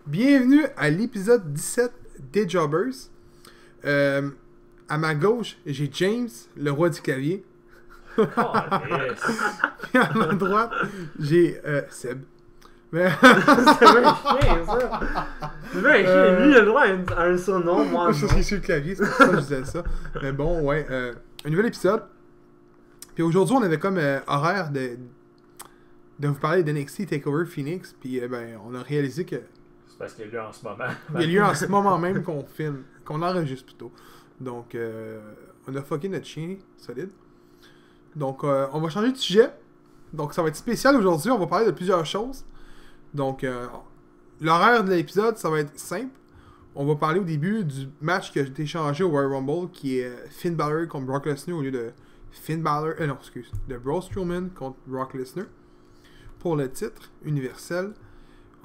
Bienvenue à l'épisode 17 des Jobbers. À ma gauche, j'ai James, le roi du clavier. Oh, yes. Et à ma droite, j'ai Seb. Mais... C'est bien chien, ça. C'est bien chien. Lui, il a le droit à un surnom, moi. je suis sur le clavier, c'est pour ça que je disais ça. Mais bon, ouais. Un nouvel épisode. Puis aujourd'hui, on avait comme horaire de vous parler d'NXT TakeOver Phoenix. Puis ben, on a réalisé que C'est parce qu'il y a lieu en ce moment. il y a lieu en ce moment même qu'on filme, qu'on enregistre plutôt. Donc, on a fucké notre chien, solide. Donc, on va changer de sujet. Donc, ça va être spécial aujourd'hui. On va parler de plusieurs choses. Donc, l'horaire de l'épisode, ça va être simple. On va parler au début du match qui a été changé au Royal Rumble, qui est Finn Balor contre Brock Lesnar au lieu de Finn Balor... non, excuse. De Braun Strowman contre Brock Lesnar pour le titre universel.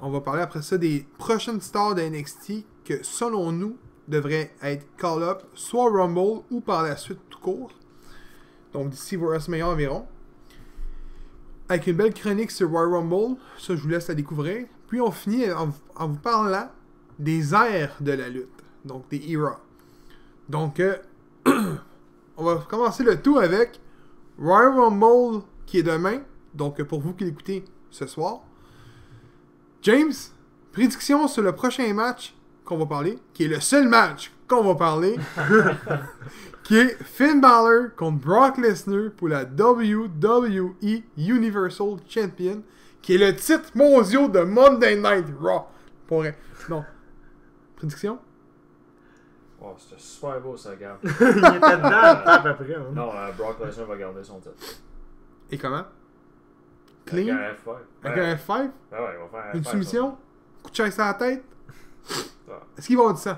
On va parler après ça des prochaines stars de NXT que, selon nous, devraient être call-up soit au Rumble ou par la suite tout court. Donc d'ici WrestleMania environ. Avec une belle chronique sur Royal Rumble. Ça, je vous laisse la découvrir. Puis on finit en vous parlant des ères de la lutte. Donc des eras. Donc, on va commencer le tout avec Royal Rumble qui est demain. Donc pour vous qui l'écoutez ce soir. James, prédiction sur le prochain match qu'on va parler, qui est le seul match qu'on va parler, qui est Finn Balor contre Brock Lesnar pour la WWE Universal Champion, qui est le titre mondial de Monday Night Raw. Pour vrai. Non. Prédiction? Oh, c'était super beau, ça, gars. Il était dedans, tape après. Hein. Non, Brock Lesnar va garder son titre. Et comment? Avec Clean? un F5. Avec un F5? Ah ouais, il va faire un Une F5, soumission? Coup de chaise à la tête? ça. Est-ce qu'il va avoir du sang?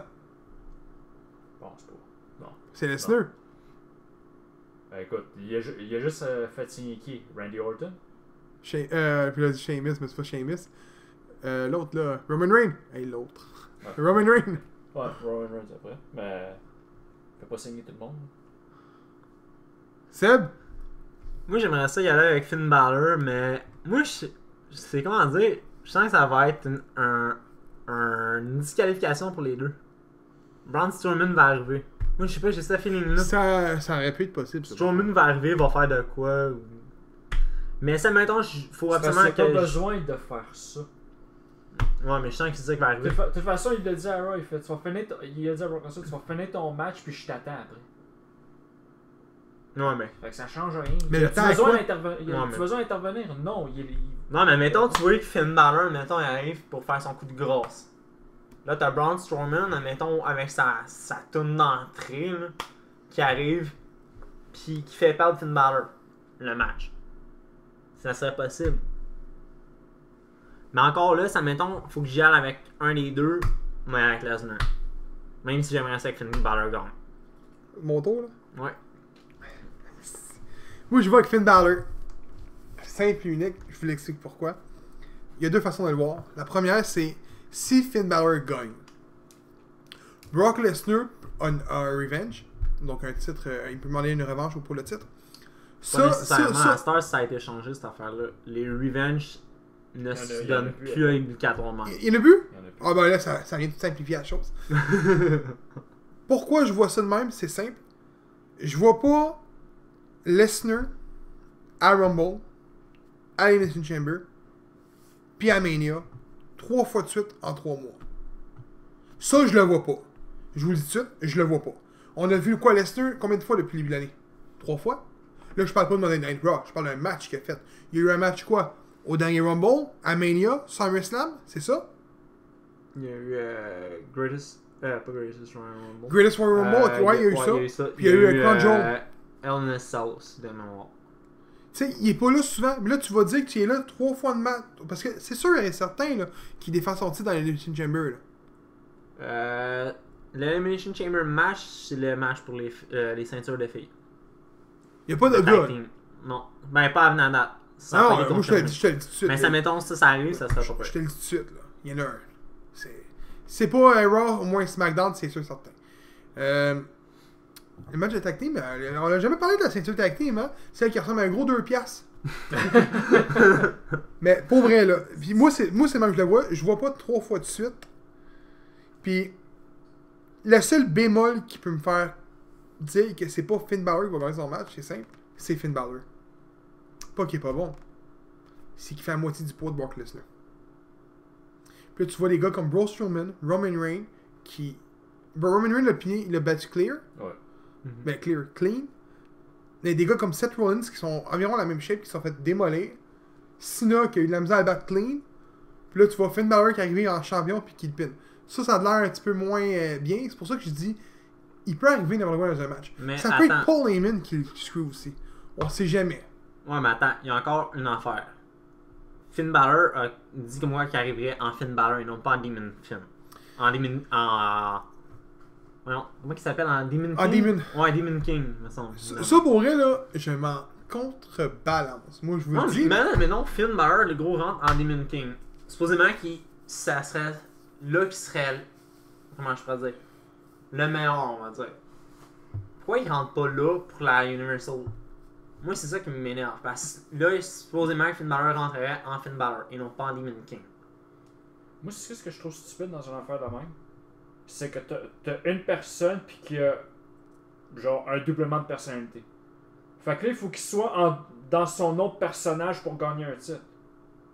Bon, c'est pas. Non. C'est Lesnar. Ben, écoute, il a juste fait signer qui? Randy Orton? Puis là, dit Sheamus, mais c'est pas Sheamus. L'autre, là. Roman Reigns. Hey, l'autre. Ouais. Roman Reigns. Ouais, Roman Reigns après. Mais. Il fait pas signer tout le monde. Seb. Moi, j'aimerais ça y aller avec Finn Balor, mais moi, je sais comment dire. Je sens que ça va être une disqualification pour les deux. Braun Strowman va arriver. Moi, je sais pas, j'ai ce feeling-là. Ça aurait pu être possible. Ça. Strowman va arriver, va faire de quoi. Mais ça, mettons, faut absolument Parce qu'il que. pas besoin de faire ça. Ouais, mais je sens qu'il sait qu'il va De arriver. toute façon, il l'a dit à Raw, il a dit à Brock Lesnar, tu vas finir ton match puis je t'attends après. Ouais, mais. Fait que ça change rien. Mais Tu le temps besoin à quoi? d'intervenir. Ouais, Tu mais- besoin d'intervenir? Non, Non, mais mettons, tu vois que Finn Balor, mettons, il arrive pour faire son coup de grâce. Là, t'as Braun Strowman, mettons, avec sa toune d'entrée, là, qui arrive, puis qui fait perdre Finn Balor le match. Ça serait possible. Mais encore là, ça, mettons, faut que j'y aille avec un des deux, mais avec Lesnar. Même si j'aimerais ça que Finn Balor gagne. Mon tour, là. Ouais. Moi, je vois avec Finn Balor. Simple et unique. Je vous l'explique pourquoi. Il y a deux façons de le voir. La première, c'est si Finn Balor gagne. Brock Lesnar a un revenge. Donc un titre, il peut demander une revanche pour le titre. Pas nécessairement. À Star, ça a été changé cette affaire-là. Les Revenge ne se il y en a donnent plus, plus obligatoirement. il y en a vu? Il y en a plus. Ah ben là, ça vient de simplifier la chose. Pourquoi je vois ça de même? C'est simple. Je vois pas Lesnar à Rumble, à Elimination Chamber, puis à Mania, 3 fois de suite en 3 mois. Ça, je le vois pas. Je vous le dis tout de suite, je le vois pas. On a vu quoi Lesnar combien de fois depuis le début de l'année? 3 fois? Là, je parle pas de Monday Night Raw, je parle d'un match qu'il a fait. Il y a eu un match quoi? Au dernier Rumble, à Mania, SummerSlam, c'est ça? Il y a eu pas Greatest Royal Rumble. Greatest Royal Rumble, ouais, il y a eu ça. Puis il y a eu Crown Jewel. Illness South de mémoire. Tu sais, il est pas là souvent. Mais là, tu vas dire que tu es là 3 fois de match. Parce que c'est sûr et certain là, qu'il défend son titre dans l'Elimination Chamber. Là. L'Elimination Chamber match, c'est le match pour les ceintures de filles. Il n'y a pas de Le gars. tag team. Non. Ben, pas avant la date. Ça a Non, pas été moi je te le confirmé. dis tout de suite. Mais ça, mettons, ça arrive, ça serait pas Je te pire. le dis tout de suite. Là. Il y en a un. C'est pas un Raw, au moins SmackDown, c'est sûr et certain. Le match de tag team, on n'a jamais parlé de la ceinture tag team, hein? Celle qui ressemble à un gros 2 piastres. Mais pour vrai, là. Puis moi, c'est même que je le vois. Je vois pas 3 fois de suite Puis, le seul bémol qui peut me faire dire que c'est pas Finn Balor qui va gagner son match, c'est simple, c'est Finn Balor. Pas qu'il est pas bon, c'est qu'il fait la moitié du poids de Brock Lesnar. Puis là, tu vois des gars comme Braun Strowman, Roman Reigns, qui... Roman Reigns, il a battu Clear. Ouais. Ben, clean. Il y a des gars comme Seth Rollins qui sont environ la même shape, qui se sont fait démolir. Cena qui a eu de la misère à battre clean. Puis là, tu vois Finn Balor qui est arrivé en champion puis qui le pin. Ça a l'air un petit peu moins bien. C'est pour ça que je dis, il peut arriver n'importe quoi dans un match. Mais Ça peut attends. être Paul Heyman qui le screw aussi. On sait jamais. Ouais, mais attends, il y a encore une affaire. Finn Balor a dit que moi qu'il arriverait en Finn Balor et non pas en Demon Finn. En Demon. Voyons, comment il s'appelle en Demon King? En Demon. Ouais, Demon King, me semble. Ça, pour vrai, là, je m'en contrebalance. Moi, je vous Non, le dis. mais non, Finn Balor, le gros rentre en Demon King. Supposément ça serait là qui serait. Comment je pourrais dire? Le meilleur, on va dire. Pourquoi il rentre pas là pour la Universal? Moi, c'est ça qui m'énerve. Parce que là, supposément, Finn Balor rentrerait en Finn Balor et non pas en Demon King. Moi, c'est ce que je trouve stupide dans une affaire de même. C'est que t'as une personne puis qu'il y a genre un doublement de personnalité. Fait que là, il faut qu'il soit dans son autre personnage pour gagner un titre.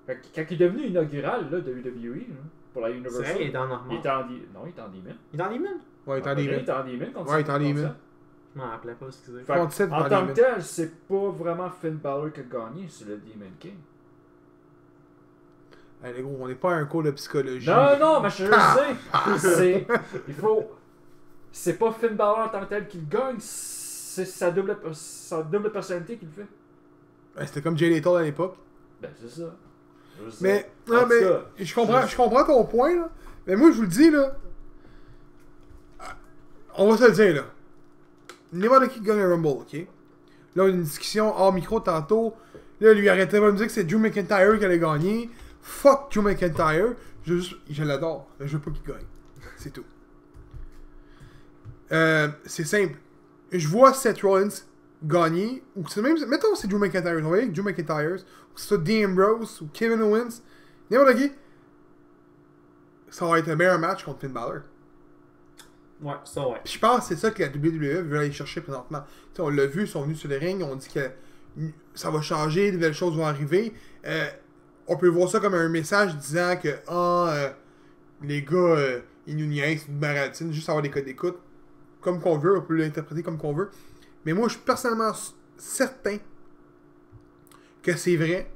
Fait que quand il est devenu inaugural là, de WWE là, pour la C'est Universal, vrai, il est en normal. il était en Non, il était en Demon. Il est en Demon? Ouais, il est en Il Demon. était en Demon contre Ouais, il est en contre Demon. ça. Je m'en rappelais pas, excusez. Fait que, Contre Seth en dans tant Demon. que tel, c'est pas vraiment Finn Balor qui a gagné, c'est le Demon King. Hey, les gros, on n'est pas à un cours de psychologie. Non, mais je le sais. Il faut. C'est pas Finn Balor en tant que tel qui le gagne, c'est sa double personnalité qui le fait. Ouais, c'était comme Jay Lethal à l'époque. Ben, c'est ça. Je sais. Mais, En non, tout mais cas, je comprends ton point, là. Mais moi, je vous le dis, là. On va se le dire, là. N'importe qui gagne un Rumble, ok? Là, on a une discussion hors micro tantôt. Là, lui arrêtait pas de me dire que c'est Drew McIntyre qui allait gagner. Fuck Drew McIntyre. Je l'adore. Je veux pas qu'il gagne. C'est tout. C'est simple. Je vois Seth Rollins gagner. Ou c'est même. Mettons c'est Drew McIntyre. On va aller avec Drew McIntyre. Ou que ce soit Dean Ambrose ou Kevin Owens. N'importe qui. Ça va être un meilleur match contre Finn Balor. Ouais, ça ouais. Puis je pense que c'est ça que la WWE veut aller chercher présentement. T'sais, on l'a vu, ils sont venus sur le ring, on dit que ça va changer, de nouvelles choses vont arriver. On peut voir ça comme un message disant que les gars, ils nous niaisent, ils nous baratinent, juste avoir des codes d'écoute. Comme qu'on veut, on peut l'interpréter comme qu'on veut. Mais moi, je suis personnellement certain que c'est vrai.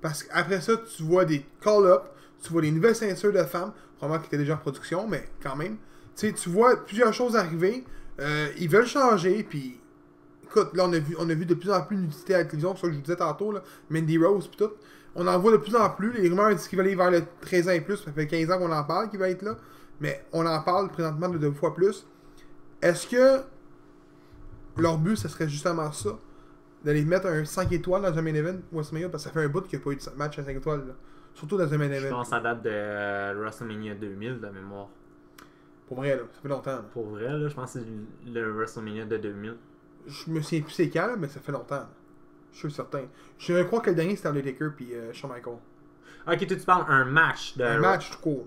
Parce qu'après ça, tu vois des call-ups, tu vois des nouvelles ceintures de femmes, probablement qui étaient déjà en production, mais quand même. Tu vois plusieurs choses arriver, ils veulent changer, puis écoute, là on a vu de plus en plus d'unité à la télévision, c'est ça que je vous disais tantôt, là, Mandy Rose pis tout. On en voit de plus en plus, les rumeurs disent qu'il va aller vers le 13 ans et plus, ça fait 15 ans qu'on en parle qu'il va être là, mais on en parle présentement de 2 fois plus. Est-ce que leur but, ce serait justement ça, d'aller mettre un 5 étoiles dans un main event WrestleMania, parce que ça fait un bout qu'il n'y a pas eu de match à 5 étoiles, là. Surtout dans un main Je event. pense que ça date de WrestleMania 2000 de mémoire. Pour vrai, là, ça fait longtemps. Là. Pour vrai, là, je pense que c'est le WrestleMania de 2000. Je me souviens plus c'est quand, là, mais ça fait longtemps. Là. Je suis certain. Je crois que le dernier c'était Undertaker puis Shawn Michaels. Ok, tu parles un match de. Un match tout court.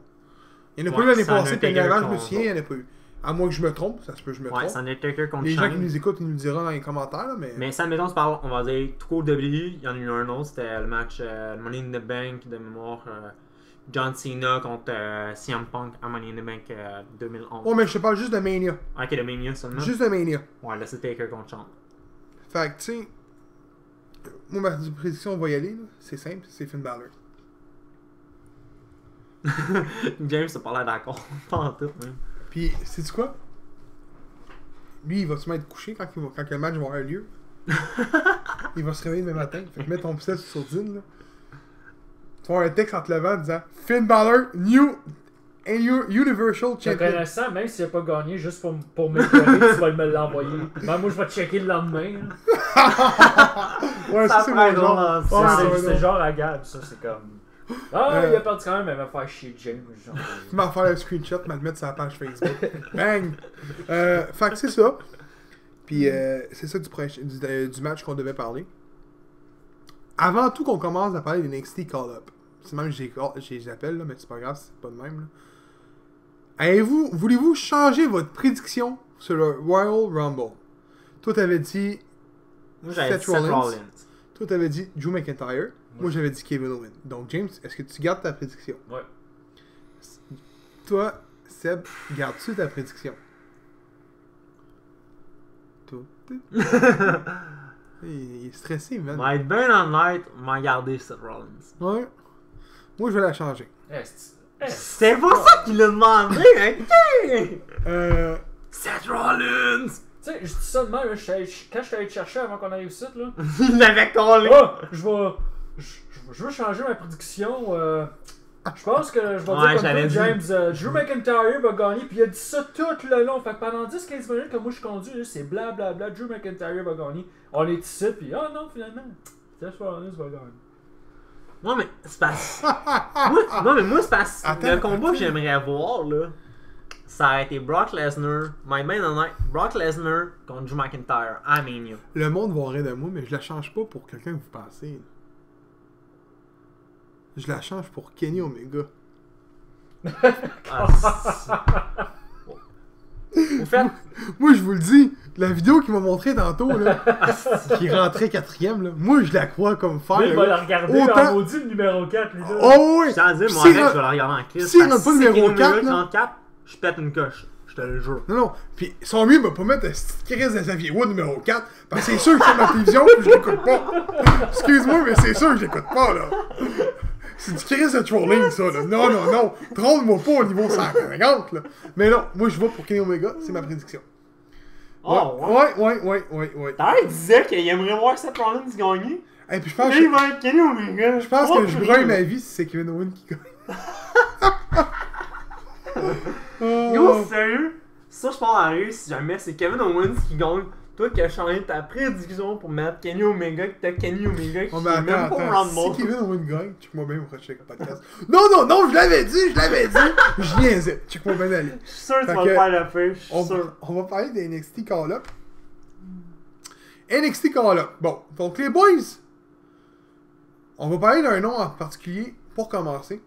Il n'y en a Ouais, pas eu l'année c'est passée, puis Undertaker l'année avant, je me contre- souviens, il n'y en a pas eu. À moins que je me trompe, ça se peut que je me Ouais, trompe. c'est Undertaker contre Les gens qui Shane. nous écoutent, ils nous le diront dans les commentaires, là, mais... Mais ça, mettons, tu parles, on va dire, tout court WWE, il y en a eu un autre, c'était le match Money in the Bank de mémoire. John Cena contre CM Punk à Money in the Bank 2011. Oh, mais je te parle juste de Mania. Ok, le Mania seulement. Juste de Mania. Ouais, là c'est Taker contre Shawn. Fait que, tu sais... Moi, ma prédiction, on va y aller, là. C'est simple, c'est Finn Balor. James a pas l'air d'accord. Pas en tout, même. Puis, sais-tu quoi? Lui, il va se mettre couché quand le match va avoir lieu. Il va se réveiller demain matin. Fait que mets ton pistolet sur sourdine, là. Tu vas avoir un texte en te levant disant Finn Balor, New Universal te Champion. connaissant, même s'il n'a pas gagné, juste pour m'éclairer, tu vas me l'envoyer. Même moi, je vais checker le lendemain. Là. Ouais, ça, c'est ferait mon genre. drôle, Ouais, C'est ouais, c'est non. genre à Gab, ça, c'est comme. Ah, il a perdu quand même, mais il va faire chier James. Genre. Tu m'en faire un screenshot, m'en le mettre sur la page Facebook. Bang! Fait que c'est ça. Puis c'est ça du match qu'on devait parler. Avant tout qu'on commence à parler des NXT Call-Up. C'est même que je les appelle, là, mais c'est pas grave, c'est pas de même. Là. Voulez-vous changer votre prédiction sur le Royal Rumble? Toi, t'avais dit Moi, j'avais dit Seth Rollins. Toi, t'avais dit Drew McIntyre. Moi, j'avais dit Kevin Owens. Donc, James, est-ce que tu gardes ta prédiction? Ouais. Toi, Seb, gardes-tu ta prédiction? Toi. Il est stressé, man. M'a être bien honnête, m'a gardé Seth Rollins. Ouais. Moi, je vais la changer. C'est pas ça qu'il a demandé, hein? Seth Rollins! Tu sais, je dis ça de même, quand je suis allé te chercher avant qu'on arrive ici, là. Il l'avait collé! Je veux changer ma prédiction. Je pense que je vais Ouais, dire j'avais comme dit. toi, James, Drew McIntyre va gagner, puis il a dit ça tout le long. Fait que pendant 10-15 minutes que moi je conduis, là, c'est blablabla, Drew McIntyre va gagner. On est ici, puis non, finalement, Seth Rollins va gagner. Non, mais c'est parce. moi, c'est parce. Le combat que j'aimerais voir, là, ça a été Brock Lesnar, Brock Lesnar contre Drew McIntyre à Mania. Le monde va rire de moi, mais je la change pas pour quelqu'un que vous pensez. Je la change pour Kenny Omega. Ah, au fait, Moi, je vous le dis, la vidéo qu'il m'a montré tantôt, là, qui rentrait 4ème, là, moi, je la crois comme fer. Lui, il va là. la regarder Autant- en maudit le numéro 4, lui, là. Oh, oui! je tiens à dire, Puis moi, s'il avec, rentre- je vais la regarder en crise. s'il parce rentre pas que numéro si c'est 4, là. 34, je pète une coche. Je te le jure. Non, puis son mieux, il va pas mettre un petit crise de Xavier Wood numéro 4, parce que c'est sûr que c'est ma télévision, puis je l'écoute pas. Excuse-moi, mais c'est sûr que je l'écoute pas, là. C'est du crise de trolling, ça, là. Non. Troll-moi pas au niveau 150, là. Mais non, moi, je vais pour Kenny Omega, c'est ma prédiction. Oh, ouais. Ouais. T'as il disait qu'il aimerait voir Seth Rollins gagner. Et puis je pense Et il va être Kenny Omega. Je pense que je brûle ma vie si c'est Kevin Owens qui gagne. Yo, sérieux? Ça, je parle à rire si jamais c'est Kevin Owens qui gagne. Toi qui as changé ta prédiction pour mettre Kenny Omega, que t'as Kenny Omega qui Oh, est mais même attends, pas attends. Rumble. Si Kevin Owens gagne, check-moi bien au prochain podcast. Non, je l'avais dit. Je niaisais. Check-moi bien aller. Je suis sûr que tu Fait vas que le faire la fin, je suis On, sûr. on va parler des NXT Call-Up. NXT Call-Up. Bon, donc les boys, on va parler d'un nom en particulier pour commencer.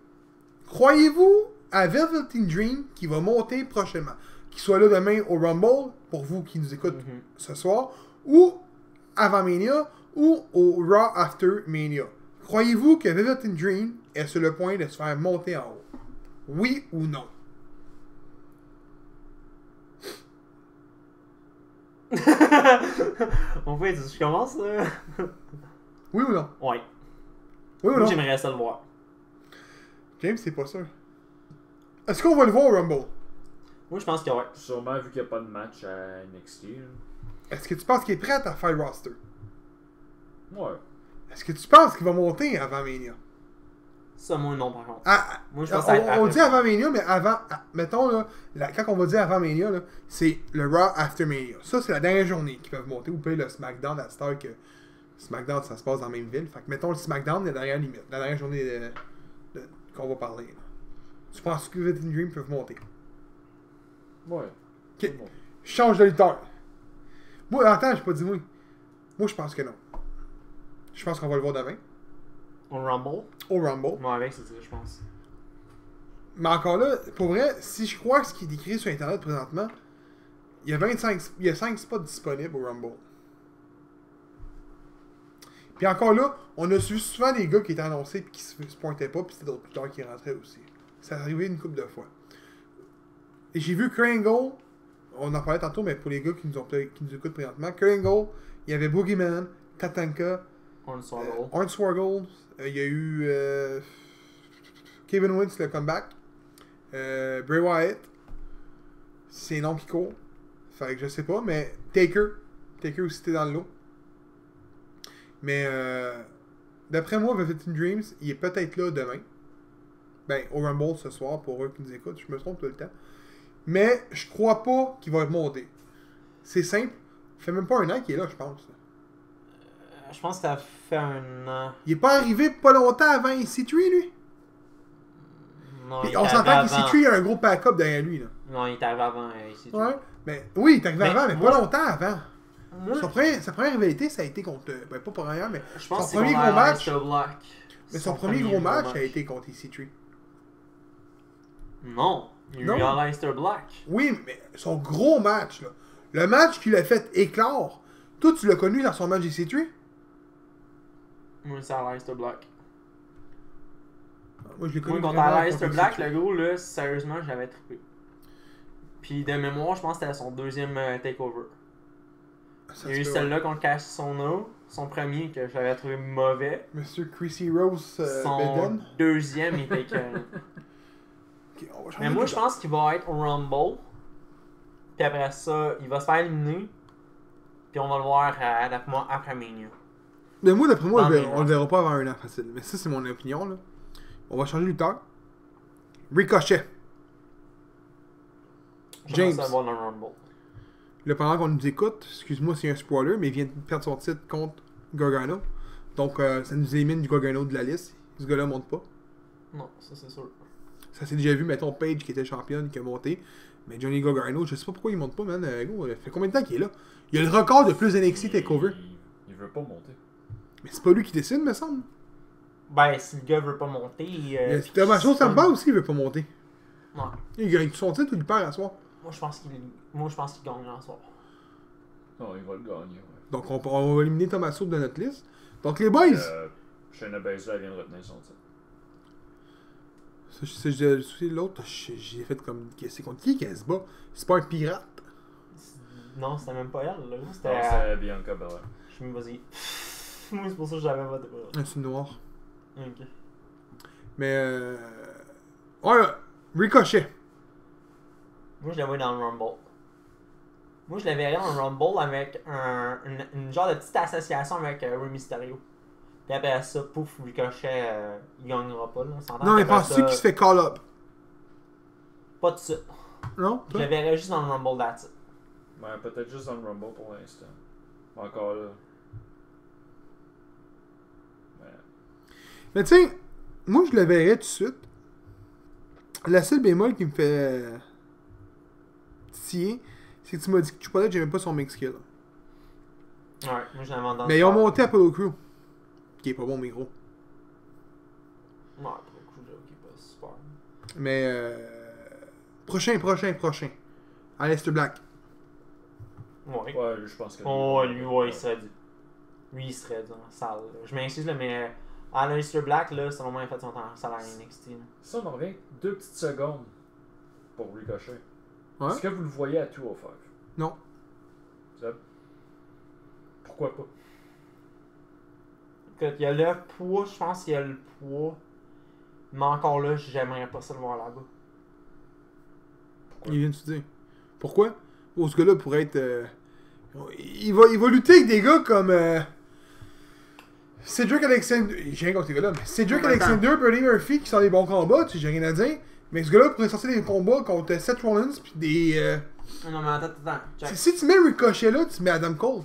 Croyez-vous à Velveteen Dream qui va monter prochainement? Qu'il soit là demain au Rumble, pour vous qui nous écoutent ce soir, ou avant Mania, ou au Raw After Mania. Croyez-vous que Velveteen Dream est sur le point de se faire monter en haut? Oui ou non? En fait, je commence là. Oui ou non? Ouais. Oui ou Moi, non? j'aimerais ça le voir. James, c'est pas sûr. Est-ce qu'on va le voir au Rumble? Moi, je pense que ouais. Sûrement, vu qu'il n'y a pas de match à NXT. là. Est-ce que tu penses qu'il est prêt à faire le roster? Ouais. Est-ce que tu penses qu'il va monter avant Mania? Ça, moi, non, par contre. Ah, Moi, je pense que ça va être on après. dit avant Mania, mais avant... mettons, là, quand on va dire avant Mania, là, c'est le Raw After Mania. Ça, c'est la dernière journée qu'ils peuvent monter. Ou peut le SmackDown à Star que... SmackDown, ça se passe dans la même ville. Fait que mettons le SmackDown, la dernière limite. La dernière journée qu'on va parler. Là. Tu penses que Velveteen Dream peuvent monter? Ouais. Ok. C'est bon. Change de lutteur. Moi, attends, j'ai pas dit oui. Moi, je pense que non. Je pense qu'on va le voir demain. Au Rumble. Au Rumble. Moi, avec, c'est ça, je pense. Mais encore là, pour vrai, si je crois ce qui est écrit sur Internet présentement, il y a 5 spots disponibles au Rumble. Puis encore là, on a vu souvent des gars qui étaient annoncés et qui se pointaient pas, puis c'était d'autres lutteurs qui rentraient aussi. Ça arrivait une couple de fois. Et j'ai vu Kringle, on en parlait tantôt, mais pour les gars qui nous écoutent présentement, Kringle, il y avait Boogeyman, Tatanka, Hornswoggle, il y a eu Kevin Owens, le comeback, Bray Wyatt, c'est les noms qui courent. Fait que je sais pas, mais Taker aussi était dans le lot. Mais d'après moi, Velveteen Dreams, il est peut-être là demain. Ben, au Rumble ce soir, pour eux qui nous écoutent, je me trompe tout le temps. Mais je crois pas qu'il va monter. C'est simple. Ça fait même pas un an qu'il est là, je pense. Je pense que ça fait un an. Il est pas arrivé pas longtemps avant EC3, lui. Non, Puis il on est s'entend arrivé qu'EC3 a un gros pack-up derrière lui, là. Non, il est arrivé avant ici. Ouais. Mais oui, il est arrivé Mais avant, mais moi- pas longtemps avant. Moi, Sa première rivalité, ça a été contre... Ben, pas pour rien, mais... je pense son que c'est premier contre gros match... Aleister Black. Mais son premier gros match a été contre EC3. Non. Il y a Non. eu Aleister Black. Oui, mais son gros match, là. Le match qu'il a fait éclore. Toi, tu l'as connu dans son match GC3? Moi, c'est Aleister Black. Moi, je l'ai connu Moi, contre vraiment Aleister contre Black, GC3. le gros, là, sérieusement, j'avais trippé. Puis de mémoire, je pense que c'était son deuxième takeover. Ça Il y a se eu peut, celle-là contre Cash Sono, son premier que j'avais trouvé mauvais. Monsieur Chrissy Rose Son Beden. deuxième, il était écœurant. Ok, on va changer Mais moi, de je pense qu'il va être au Rumble. Puis après ça, il va se faire éliminer. Puis on va le voir d'après moi après Mania. Mais moi, d'après moi, Dans on le verra pas avant un an facile. Mais ça, c'est mon opinion, là. On va changer de lutteur. Ricochet. J'aimerais James. ça voir dans le Rumble. Le pendant qu'on nous écoute, excuse-moi, c'est un spoiler, mais il vient de perdre son titre contre Gargano. Donc, ça nous élimine du Gargano de la liste. Ce gars-là monte pas. Non, ça c'est sûr. Ça s'est déjà vu, mettons, Paige qui était championne, qui a monté. Mais Johnny Gargano, je sais pas pourquoi il monte pas, man. Gros, ça fait combien de temps qu'il est là? Il a le record de plus NXT TakeOver. Il veut pas monter. Mais c'est pas lui qui décide, me semble. Ben, si le gars veut pas monter. puis Thomas qu'il Chose, ça me se bat aussi, il veut pas monter. Ouais. Il gagne son titre ou il perd à soir. Moi, je pense qu'il gagne en soir. Non, il va le gagner. Ouais. Donc, on va éliminer Thomas Chose de notre liste. Donc, les boys. Shayna Baszler vient de retenir son titre. L'autre, j'ai fait comme. C'est contre qui qu'elle se bat? C'est pas un pirate? Non, c'était même pas elle, là. Non, C'était. c'est Bianca Belair. Je me vas-y. Moi, c'est pour ça que j'avais voté pour elle. C'est noir. Ok. Mais. Ouais, Ricochet. Moi, je la vois dans le Rumble. Moi, je la verrais dans le Rumble avec une genre de petite association avec Rey Mysterio. Puis après ça, pouf, Ricochet, il gagnera pas, là. On s'entend. Non, mais Puis après penses-tu ça, qu'il se fait call-up? Pas de suite. Non? Je la verrais juste dans le Rumble, that's it. Ben, peut-être juste dans le Rumble pour l'instant. Mais encore là. Mais tu sais, moi je le verrais tout de suite. La seule bémol qui me fait titiller, c'est que tu m'as dit que Chupada, j'aimais pas son mix skill. Ouais, moi je l'avais entendu. Mais ils ont monté Apollo Crew. Qui est pas bon, mais gros. Ouais, pour le coup, j'avoue qu'il est pas super. Mais prochain. Aleister Black. Ouais. Ouais, lui, je pense que. Oh, lui, ouais, il serait dû. Lui, il serait dû en salle. Là. Je m'excuse, là, mais Aleister Black, là, selon moi, il a fait son temps en salle à NXT. Là. Ça, on en revient 2 petites secondes pour Ricochet. Ouais? Est-ce que vous le voyez à 205? Non. Zeb? Pourquoi pas? Écoute, il y a le poids, je pense qu'il y a le poids. Mais encore là, j'aimerais pas ça le voir là-bas. Pourquoi? Il vient de se dire. Pourquoi? Oh, ce gars-là pourrait être. Il va lutter avec des gars comme. Cedric Alexander. J'ai rien contre ces gars-là, mais Cedric Alexander et Buddy Murphy qui sont des bons combats, tu sais, j'ai rien à dire. Mais ce gars-là pourrait sortir des combats contre Seth Rollins pis des. Non, mais attends. Check. Si tu mets Ricochet là, tu mets Adam Cole.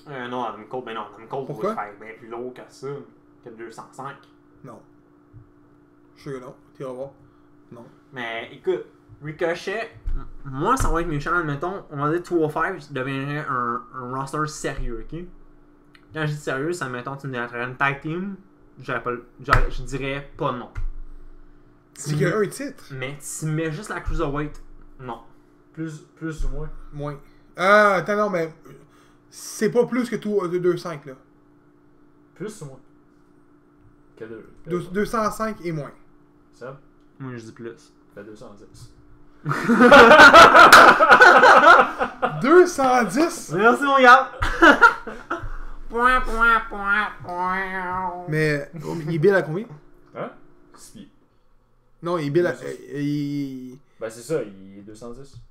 Non, Adam Cole, ben non, Adam Cole Pourquoi? pourrait faire bien plus lourd que ça, que 205. Non. Je suis sûr que non. Tu vas voir. Non. Mais écoute, Ricochet, moi ça va être méchant, admettons, on va dire 205 deviendrait un roster sérieux, ok? Quand je dis sérieux, ça mettons tu me dirais une tag team, je dirais pas non. C'est qu'il y a un titre. Mais tu mets juste la cruiserweight, non. Plus ou moins? Moins. Ah, attends, non, mais. C'est pas plus que 205 là. Plus ou moins? Quel 205 et moins. Ça Moi je dis plus. fait 210. 210? Merci mon gars! Mais. Il est bill à combien? Hein? Si. Non, il est bill à. Ben c'est ça, il est 210.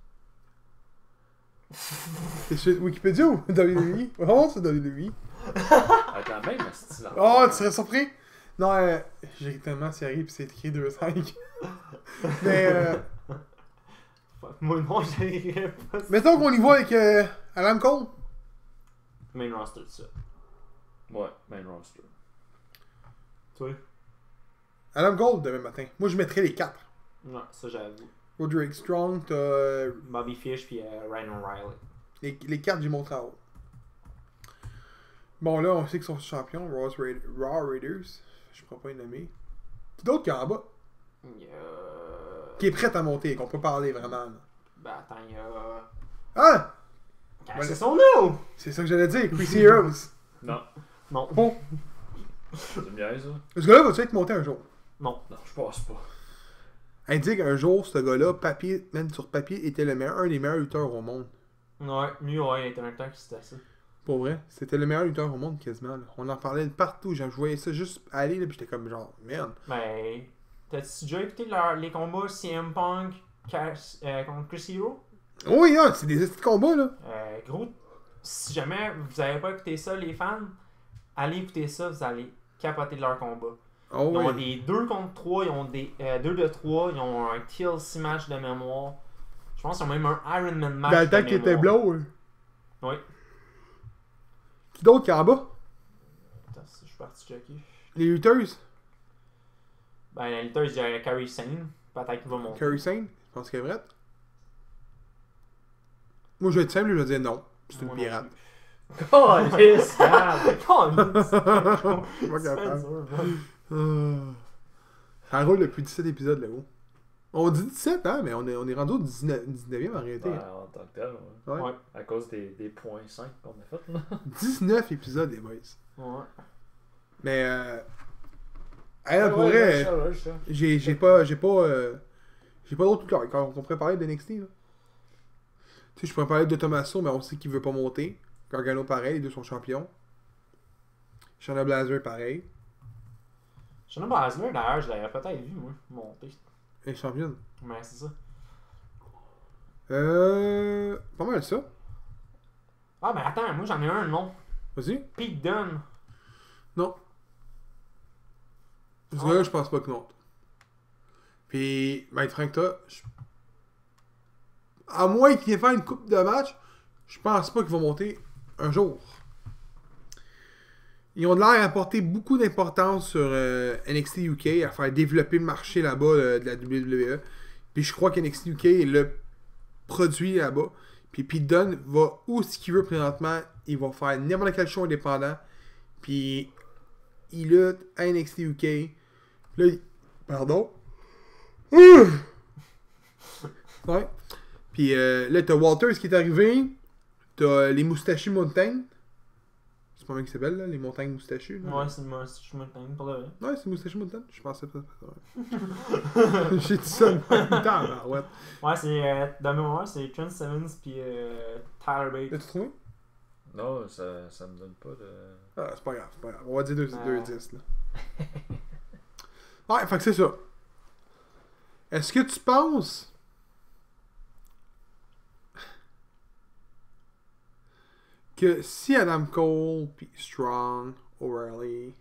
C'est sur Wikipédia ou WWE? Vraiment, c'est WWE. Attends, même un style. Oh, tu serais surpris? Non, j'ai tellement série pis c'est écrit 2.5. Mais, Moi non, j'arriverais pas. mettons qu'on y voit avec Adam Cole. Main roster, ça. Ouais, main roster. Toi? Adam Cole demain matin. Moi, je mettrais les 4. Non, ça j'avoue. Roderick Strong, t'as Bobby Fish puis Ryan O'Reilly. les 4 du montré en haut. Bon, là, on sait qu'ils sont champions. Raw Raiders. Je pourrais pas les nommer. Qui d'autre qui est en bas? Il y a qui est prête à monter, qu'on peut parler vraiment. Là. Ben attends, il y a. Ah! C'est son nom! C'est ça que j'allais dire, Chris Heroes. Non. Non. Bon, C'est une niaise, ça. ce gars-là va-tu être monté un jour? Non. Non, je pense pas. Elle dit qu'un jour, ce gars-là, même sur papier, était un des meilleurs lutteurs au monde. Ouais, lui, ouais, il était un temps qui c'était ça. Pour vrai, c'était le meilleur lutteur au monde quasiment. Là. On en parlait de partout, genre, je voyais ça juste aller, là, pis j'étais comme genre, merde. Ben, t'as-tu déjà écouté les combats CM Punk contre Chris Hero? Oh oui, hein, c'est des petits combats là. Gros, si jamais vous avez pas écouté ça, les fans, allez écouter ça, vous allez capoter de leur combat. Oh Ils ont oui. des 2 contre 3, ils ont des 2 de 3, ils ont un TLC match de mémoire. Je pense qu'ils ont même un Iron Man match Dans le de temps qu'il était mémoire. blond. Oui. Qui d'autre qui est en bas? Attends, je suis parti checker. Les lutteuses. Ben, la lutteuse, il y a Carrie Sane. Peut-être qu'il va monter. Curry Sane, je pense qu'elle est vraie. Moi je vais être simple, je vais dire non. C'est une Moi non pirate. Oh, yes, Oh, Je suis pas capable. Elle roule depuis 17 épisodes là-haut. On dit 17, hein, mais on est rendu au 19e en réalité. Ouais, en tant que tel, ouais. Ouais. Ouais. À cause des points 5 qu'on a fait, là. 19 épisodes, les boys. Ouais. Mais, elle, pour vrai, j'ai pas d'autres lutteurs. Quand on pourrait parler de NXT, là. Tu sais, je pourrais parler de Tommaso, mais on sait qu'il veut pas monter. Gargano, pareil, les deux sont champions. Shayna Baszler, pareil. Shayna Baszler, d'ailleurs, je l'avais peut-être vu, moi, monter. Elle est championne. Mais c'est ça. Pas mal ça. Ah, ben attends, moi j'en ai un nom. Vas-y. Pete Dunne. Non. Ce Ah. gars-là, je pense pas que non. Puis, Maître Francta, à moins qu'il ait fait une coupe de match, je pense pas qu'il va monter un jour. Ils ont de l'air à apporter beaucoup d'importance sur NXT UK, à faire développer le marché là-bas de la WWE. Puis je crois qu'NXT UK est le produit là-bas. Puis Pete Dunne va où ce qu'il veut présentement. Il va faire n'importe quel show indépendant. Puis il lutte à NXT UK. Là, pardon. Ouais. Puis là, t'as Walters qui est arrivé. T'as les Moustachus Mountain. C'est pas mal qui s'appelle, là, les montagnes moustachues. Là. Ouais, c'est le Moustache Mountain pour le vrai. Ouais, c'est Moustachus Mountain. Je pensais pas. Ouais. J'ai dit ça de même temps, ouais. Ouais, c'est. Dans mes mémoires, c'est Trent Simmons pis Tyler Bate. L'as-tu trouvé? Non, ça me donne pas de. Ah, c'est pas grave, c'est pas grave. On va dire 2-10, là. Ouais, fait que c'est ça. Est-ce que tu penses que si Adam Cole puis Strong, O'Reilly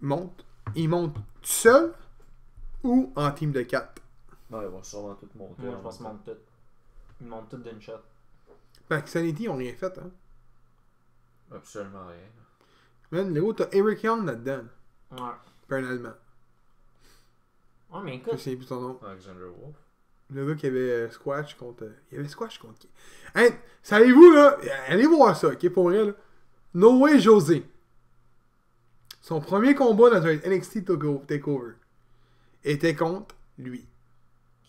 montent, ils montent tout seuls ou en team de 4? Non, ils vont sûrement tout monter. Moi, je pense qu'ils montent tout. Ils montent tout d'une shot. Fait que Sanity, ils ont rien fait, hein. Absolument rien. Man, là-haut, t'as Eric Young là-dedans. Ouais. Puis un Allemand. Ouais, mais Je écoute. sais plus son nom. Alexander Wolf. Le gars qui avait Squash contre. Il y avait Squash contre qui? Hein, savez-vous, là? Allez voir ça, ok, pour vrai, là. No Way José. Son premier combat dans un NXT TakeOver était contre lui.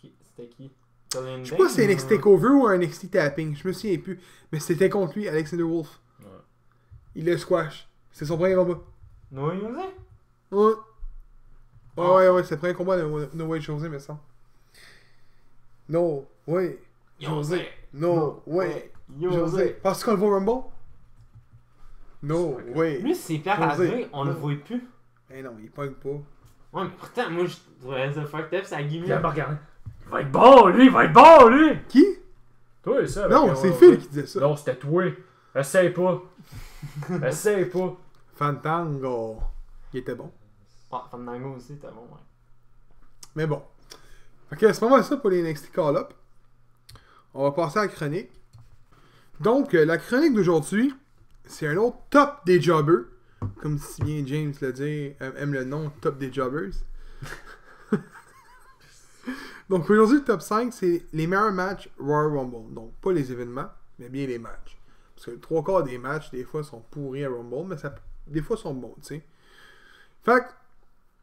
C'était qui? Je sais pas si c'est NXT TakeOver ou un NXT Tapping, je me souviens plus. Mais c'était contre lui, Alexander Wolf. Ouais. Il le squash. C'est son premier combat. No Way Jose? Ouais. Ouais, c'est le premier combat de No Way José, mais ça. No Way José. No Way José. Penses-tu qu'on le voit au Rumble? No Way. Lui, c'est plate à José. dire, on le voit plus. Eh non, il pogne pas. Ouais, mais pourtant, moi, je trouvais ça fucked up, ça gimmick. Viens me regarder. Il va être bon, lui, il va être bon, lui! Qui? Toi, ça. Non, avec, c'est Phil qui disait ça. Non, c'était toi. Essaye pas. Essaye pas. Fantango. Il était bon. Ah, Fandango aussi, t'es bon, ouais. Mais bon. Ok, c'est pas mal ça pour les NXT Call-Up. On va passer à la chronique. Donc, la chronique d'aujourd'hui, c'est un autre top des jobbers. Comme si bien James le dit, aime le nom top des jobbers. Donc, aujourd'hui, le top 5, c'est les meilleurs matchs Royal Rumble. Donc, pas les événements, mais bien les matchs. Parce que le 3/4 des matchs, des fois, sont pourris à Rumble, mais ça, des fois, sont bons, tu sais. Fait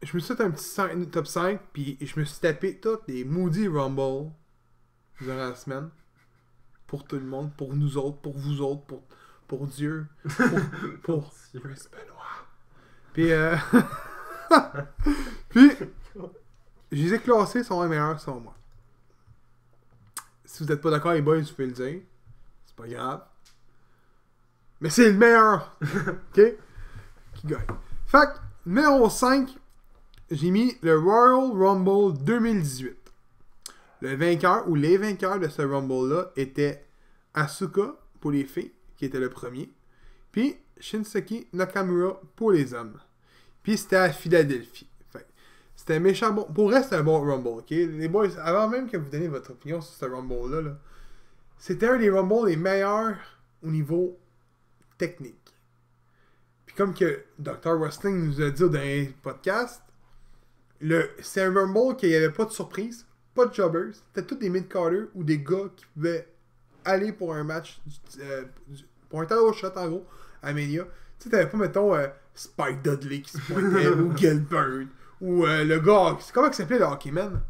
que, je me suis fait un petit top 5, puis je me suis tapé tous les Moody Rumble durant la semaine. Pour tout le monde, pour nous autres, pour vous autres, pour Dieu, pour Chris Benoit. Puis, puis, je les ai classés, sont les meilleurs selon moi. Si vous n'êtes pas d'accord, les boys, vous pouvez le dire. C'est pas grave. Mais c'est le meilleur. OK? Qui gagne. Fait que, numéro 5, j'ai mis le Royal Rumble 2018. Le vainqueur ou les vainqueurs de ce Rumble-là étaient Asuka pour les filles, qui était le premier, puis Shinsuke Nakamura pour les hommes. Puis c'était à Philadelphie. Fait, c'était méchant bon. Pour vrai, c'était un bon Rumble, ok? Les boys, avant même que vous donniez votre opinion sur ce Rumble-là, là, c'était un des Rumbles les meilleurs au niveau technique. Puis comme que Dr. Wrestling nous a dit dans les podcasts, c'est un Rumble qu'il n'y avait pas de surprise, pas de jobbers, c'était tous des mid-carders ou des gars qui pouvaient aller pour un match, pour un title shot en gros, à Mania. Tu sais, t'avais pas, mettons, Spike Dudley qui se pointait, ou Gilbert, ou le gars, comment il s'appelait le hockeyman?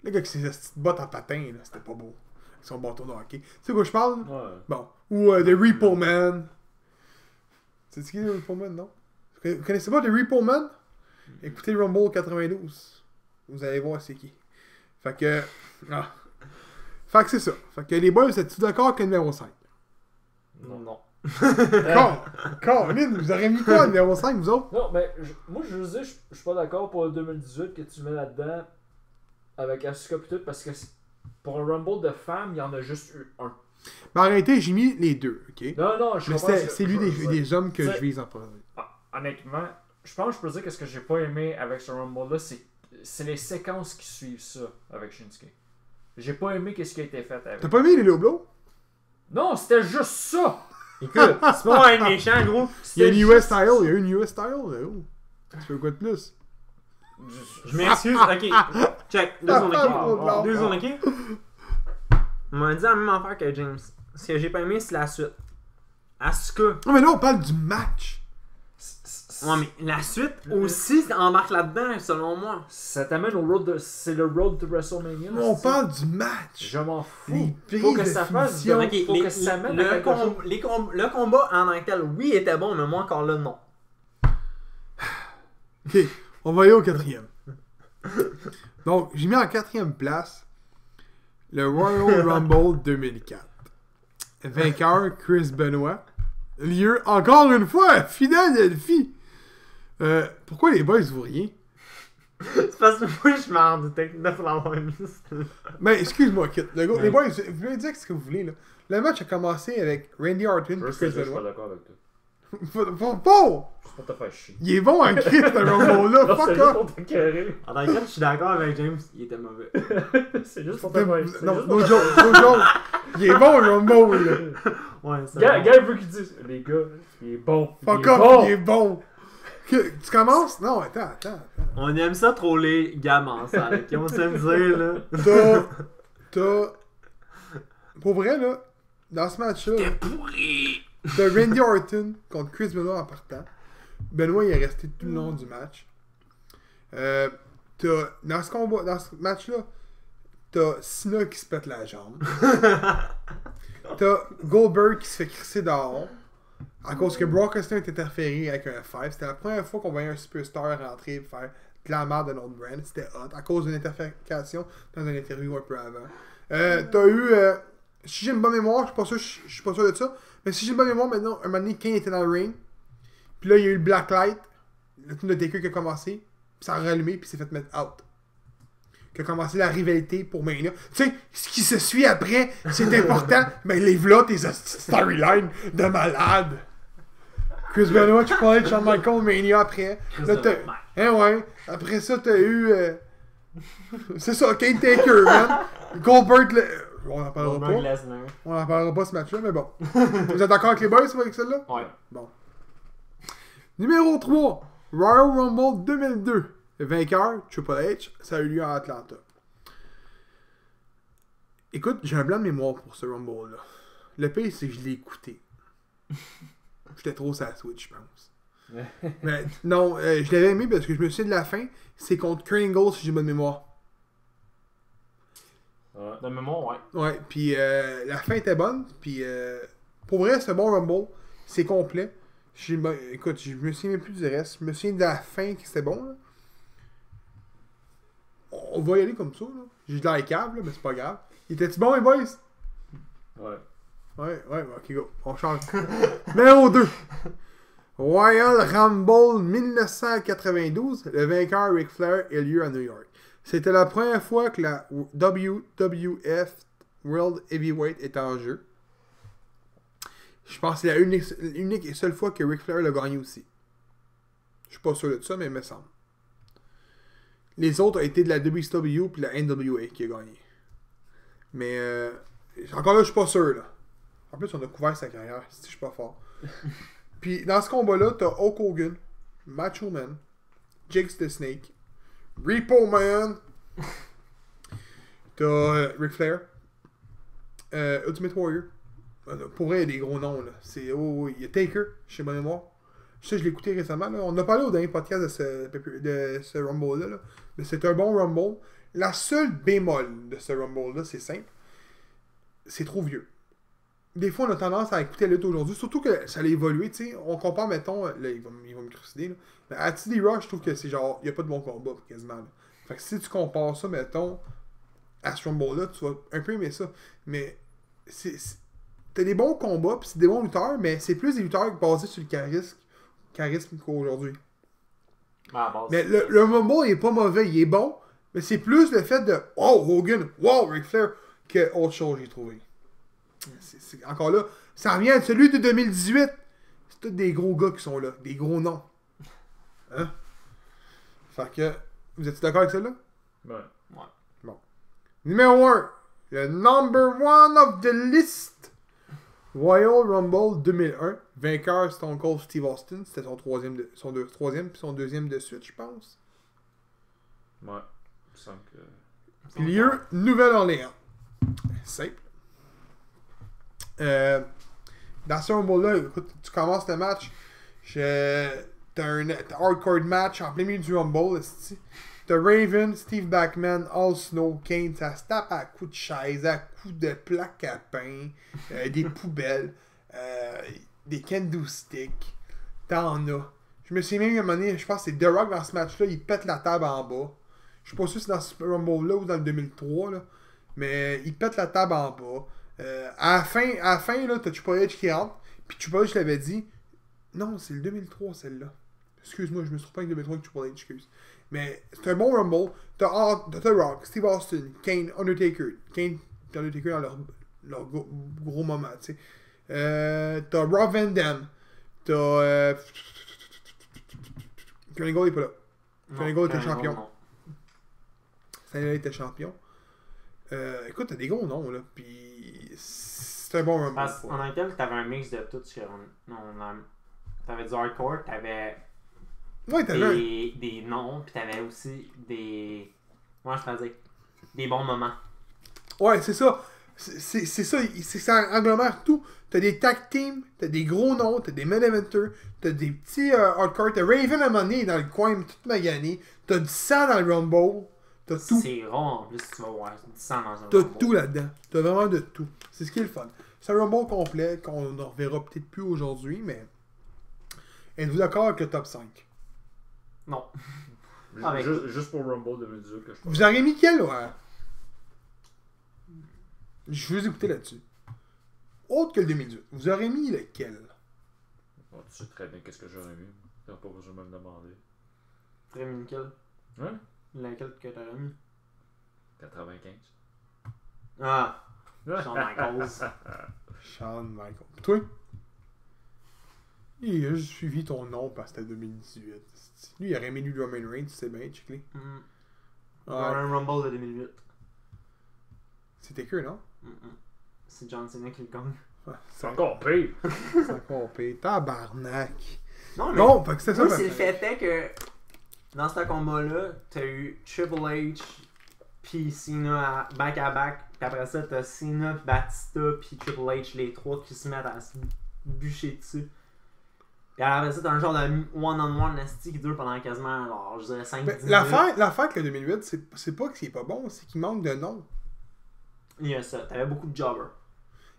Le gars qui s'est cette botte en patin, là, c'était pas beau. Avec son bâton de hockey. Tu sais quoi je parle? Ouais. Bon. Ou The Repo Man. C'est qui le Repo Man, non? Vous connaissez pas The Repo Man? Écoutez Rumble 92. Vous allez voir c'est qui. Fait que... Ah. Fait que c'est ça. Fait que les boys, vous êtes-vous d'accord que numéro 5? Non. Colin, vous aurez mis quoi numéro 5, vous autres? Non, mais moi, je veux dire, je suis pas d'accord pour le 2018 que tu mets là-dedans avec Asuka pis tout, parce que pour un Rumble de femmes, il y en a juste eu un. Mais en réalité, j'ai mis les deux, ok? Non, je Mais comprends. c'est lui des hommes que c'est- je vise en premier. Honnêtement, je pense que je peux dire que ce que j'ai pas aimé avec ce Rumble-là, c'est les séquences qui suivent ça avec Shinsuke. J'ai pas aimé ce qui a été fait avec. T'as pas mis les low blows? Non, c'était juste ça! Écoute, c'est pas un méchant, gros. Il y a une C'était US juste style, il y a une US style, là. Oh. Tu veux quoi de plus? Je m'excuse. Ok, check. Deux secondes, Ah, ok? Deux secondes, ok? On m'a dit la même affaire que James. Ce que j'ai pas aimé, c'est la suite. Asuka. Non, mais là, on parle du match. Ouais, mais la suite aussi embarque là-dedans, selon moi. Ça t'amène au road c'est le road to WrestleMania. On c'est parle du match. Je m'en fous. Les prises Faut que de ça fasse de... finition. Ok, faut que ça mène à quelque chose. le combat en tant que tel, oui, était bon, mais moi encore là, non. Ok, on va aller au 4e. Donc, j'ai mis en 4e place le Royal Rumble 2004. Vainqueur, Chris Benoit. Lieu, encore une fois, à Philadelphie. Pourquoi les boys vous riez? C'est parce que moi, je m'en doutais de l'avoir mis. Ben, excuse-moi, Kit. Les boys, vous pouvez dire ce que vous voulez, là. Le match a commencé avec Randy Orton et Je Chris suis pas Benoit. d'accord avec toi. Bon! Juste pour te faire chier. Il est bon en Chris, ce Rumble-là. Non, c'est Fuck juste off! pour te carrer. En tant que tel, je suis d'accord avec James, il était mauvais. C'est juste pour te faire chier. Non, no joke, no joke. Il est bon, le Rumble, là. Ouais, c'est Gars, veut qu'il dise, les gars, il est bon. Fuck il est off, bon. il est bon. Tu commences? Non, attends. On aime ça troller Gab en salle, ok? On sait me dire, là. T'as... Pour vrai, là, dans ce match-là, T'es pourri! t'as Randy Orton contre Chris Benoit en partant. Benoit, il est resté tout le long du match. Dans ce match-là, t'as Cena qui se pète la jambe. T'as Goldberg qui se fait crisser dehors. À cause que Brock Lesnar est interféré avec un F5. C'était la première fois qu'on voyait un superstar rentrer et faire de la merde de notre brand. C'était hot. À cause d'une interfération dans une interview un peu avant. T'as eu... si j'ai une bonne mémoire, je suis pas sûr de ça. Mais si j'ai une bonne mémoire, maintenant, un moment donné, Kane était dans le ring. Puis là, il y a eu le Black Light. Le team de Taker qui a commencé. Puis ça a rallumé, puis s'est fait mettre out. Qui a commencé la rivalité pour Mania. Tu sais, ce qui se suit après, c'est important. Mais les v'là, tes storylines de malade. Chris Benoit, tu parlais de Shawn Michaels Mania après. Là, t'as... Hein, ouais. Après ça, t'as eu... C'est ça, Kane Taker, man. Goldberg... On en parlera Goldberg pas. Lesnar. On en parlera pas ce match-là, mais bon. Vous êtes d'accord avec les boys avec celle-là? Ouais. Bon. Numéro 3. Royal Rumble 2002. Le vainqueur, Triple H, ça a eu lieu à Atlanta. Écoute, j'ai un blanc de mémoire pour ce Rumble-là. Le pire, c'est que je l'ai écouté. J'étais trop sur la Switch, je pense. Mais non, je l'avais aimé parce que je me souviens de la fin. C'est contre Kurt Angle, si j'ai bonne mémoire. Ouais. De mémoire, ouais. Ouais, puis la fin était bonne. Puis pour vrai, c'est un bon Rumble. C'est complet. Écoute, je me souviens même plus du reste. Je me souviens de la fin que c'était bon. Là. On va y aller comme ça. Là. J'ai de la cave, là, mais c'est pas grave. Il était-tu bon, les boys? Ouais. Ouais, ok, go. On change. Numéro 2. Royal Rumble 1992. Le vainqueur Ric Flair a lieu à New York. C'était la première fois que la WWF World Heavyweight était en jeu. Je pense que c'est la unique et seule fois que Ric Flair l'a gagné aussi. Je suis pas sûr de ça, mais il me semble. Les autres ont été de la WCW puis la NWA qui a gagné. Mais encore là, je suis pas sûr. Là. En plus, on a couvert sa carrière. Si je suis pas fort. Puis dans ce combat-là, t'as Hulk Hogan, Macho Man, Jakes the Snake, Repo Man, t'as Ric Flair, Ultimate Warrior. Pour vrai, il y a des gros noms. Là. Il y a Taker, je sais pas mémoire. Ça, je l'ai écouté récemment. Là. On a parlé au dernier podcast de ce Rumble-là. Là. Mais c'est un bon Rumble. La seule bémol de ce Rumble-là, c'est simple. C'est trop vieux. Des fois, on a tendance à écouter la lutte aujourd'hui, surtout que ça a évolué, tu sais. On compare, mettons, là, ils vont me crucider, là. Mais à TD Rush, je trouve que c'est genre, il n'y a pas de bon combat, quasiment, là. Fait que si tu compares ça, mettons, à ce Rumble-là, tu vas un peu aimer ça. Mais, t'as des bons combats, pis c'est des bons lutteurs, mais c'est plus des lutteurs basés sur le charisme qu'aujourd'hui. Ah, bon, Mais le Rumble, il est pas mauvais, il est bon, mais c'est plus le fait de, wow, Hogan, wow, Ric Flair, que autre chose, j'ai trouvé. Encore là, ça revient à celui de 2018. C'est tous des gros gars qui sont là. Des gros noms. Hein? Fait que, vous êtes d'accord avec celle-là? Ouais. Bon. Numéro 1. Le number 1 of the list. Royal Rumble 2001. Vainqueur Stone Cold Steve Austin. C'était son troisième puis son deuxième de suite, je pense. Ouais. Il me semble que... Puis lieu, Nouvelle-Orléans. Simple. Dans ce Rumble-là, écoute, tu commences le match, t'as un hardcore match en plein milieu du Rumble, t'as Raven, Steve Bachman, All Snow, Kane, ça se tape à coups de chaise, à coups de plaques à pain, des poubelles, des kendo sticks, t'en as. Je me suis même à un moment donné, je pense que c'est The Rock dans ce match-là, il pète la table en bas. Je suis pas sûr si c'est dans ce Rumble-là ou dans le 2003, là, mais il pète la table en bas. À la fin, là, t'as Triple H qui rentre. Puis Triple H l'avait dit. Non, c'est le 2003, celle-là. Excuse-moi, je me suis trompé avec 2003 avec Triple H, excuse. Mais c'est un bon Rumble. T'as The Rock, Steve Austin, Kane, Undertaker. Kane et Undertaker dans leur gros moment, tu sais. T'as Rob Van Dam. T'as. Kurt Angle n'est pas là. Kurt Angle était champion. Stanley était champion. Écoute, t'as des gros noms, là. Puis c'est un bon Rumble. Parce qu'en lequel t'avais un mix de tout. T'avais du hardcore, t'avais ouais, des noms, puis t'avais aussi des. Moi, je faisais des bons moments. Ouais, c'est ça. C'est ça agglomère tout. T'as des tag teams, t'as des gros noms, t'as des main eventers, t'as des petits hardcore. T'as Raven à un moment donné dans le coin, toute magané. T'as du sang dans le Rumble. T'as tout. C'est rond en plus, tu vas voir. Du sang dans un T'as Rumble. tout là-dedans. T'as vraiment de tout. C'est ce qui est le fun. C'est un Rumble complet qu'on ne reverra peut-être plus aujourd'hui, mais. Êtes-vous d'accord avec le top 5? Non. Juste pour Rumble 2018 que je Vous auriez mis quel, ouais? Je veux vous écouter là-dessus. Autre que le 2018. Vous auriez mis lequel? Bon, tu sais très bien qu'est-ce que j'aurais mis. T'as pas besoin de me le demander. Très mis lequel? Hein? Lequel que t'aurais mis? 95. Ah! Shawn Michaels. Shawn Michaels. Pis toi? Il a juste suivi ton nom parce que c'était 2018. Lui, il aurait aimé lui Roman Reigns, tu sais bien, Chicley. Ouais. Un Rumble de 2008. C'était que, non? C'est John Cena qui le gagne. Ouais, C'est encore pire. c'est encore pire. Tabarnak. Non, mais. Bon, fait que c'était ça. Moi, c'est le fait que dans ce combat-là, t'as eu Triple H puis Cena back à back. Puis après ça, t'as Cena, Batista puis Triple H, les trois qui se mettent à se bûcher dessus. Puis après ça, t'as un genre de one-on-one nasty qui dure pendant quasiment, alors, je dirais 5-10 minutes. L'affaire avec le 2008, c'est pas qu'il est pas bon, c'est qu'il manque de nom. Il y a ça, t'avais beaucoup de jobbers.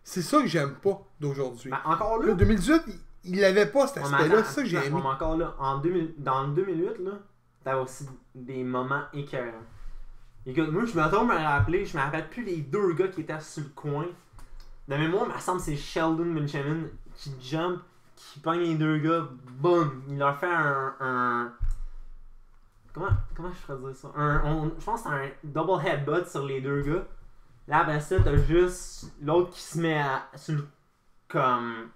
C'est ça que j'aime pas d'aujourd'hui. Mais encore là... Le 2018, il l'avait pas cet aspect-là, c'est ça que j'ai aimé. Encore là, dans le 2008, là, t'avais aussi des moments écœurants. Écoute, moi, je me rappelle plus les deux gars qui étaient sur le coin. De mémoire, il me semble que c'est Sheldon Benjamin qui jump, qui pogne les deux gars, boum, il leur fait un... Comment je ferais dire ça? Je pense que c'est un double headbutt sur les deux gars. Là, après ça, t'as juste l'autre qui se met sur le... comme...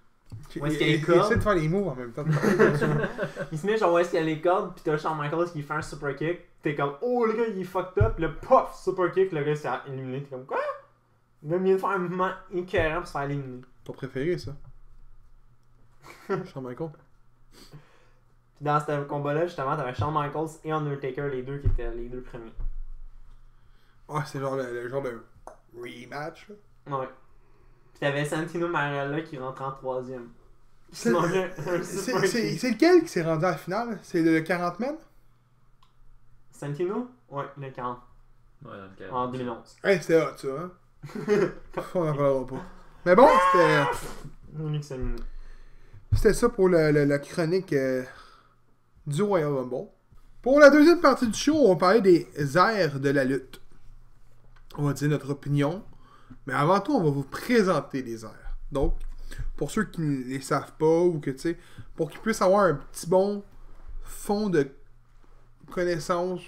Où est-ce qu'il y a les Il cordes? essaie de faire les moves en même temps. Il se met genre où est-ce qu'il y a les cordes, pis t'as Shawn Michaels qui fait un super kick. T'es comme, oh le gars il est fucked up, le pof, super kick, le gars s'est éliminé. T'es comme, quoi? Il va mieux de faire un mouvement écœurant pour se faire éliminer. Ton préféré, ça. Shawn Michaels. Pis dans ce combat-là, justement, t'avais Shawn Michaels et Undertaker, les deux qui étaient les deux premiers. Ah, c'est genre le genre de rematch. Là. Ouais. Pis t'avais Santino Marella qui rentrait en troisième. C'est C'est lequel qui s'est rendu à la finale? C'est le 40 men? Santino? Ouais, le 40. Ouais, dans le cas. En 2011. Hey, c'était hot, ça, hein? On en parlera pas. Mais bon, c'était ça pour la chronique du Royal Rumble. Pour la deuxième partie du show, on va parler des airs de la lutte. On va dire notre opinion. Mais avant tout, on va vous présenter les airs. Donc, pour ceux qui ne les savent pas, ou que, tu sais, pour qu'ils puissent avoir un petit bon fond de connaissances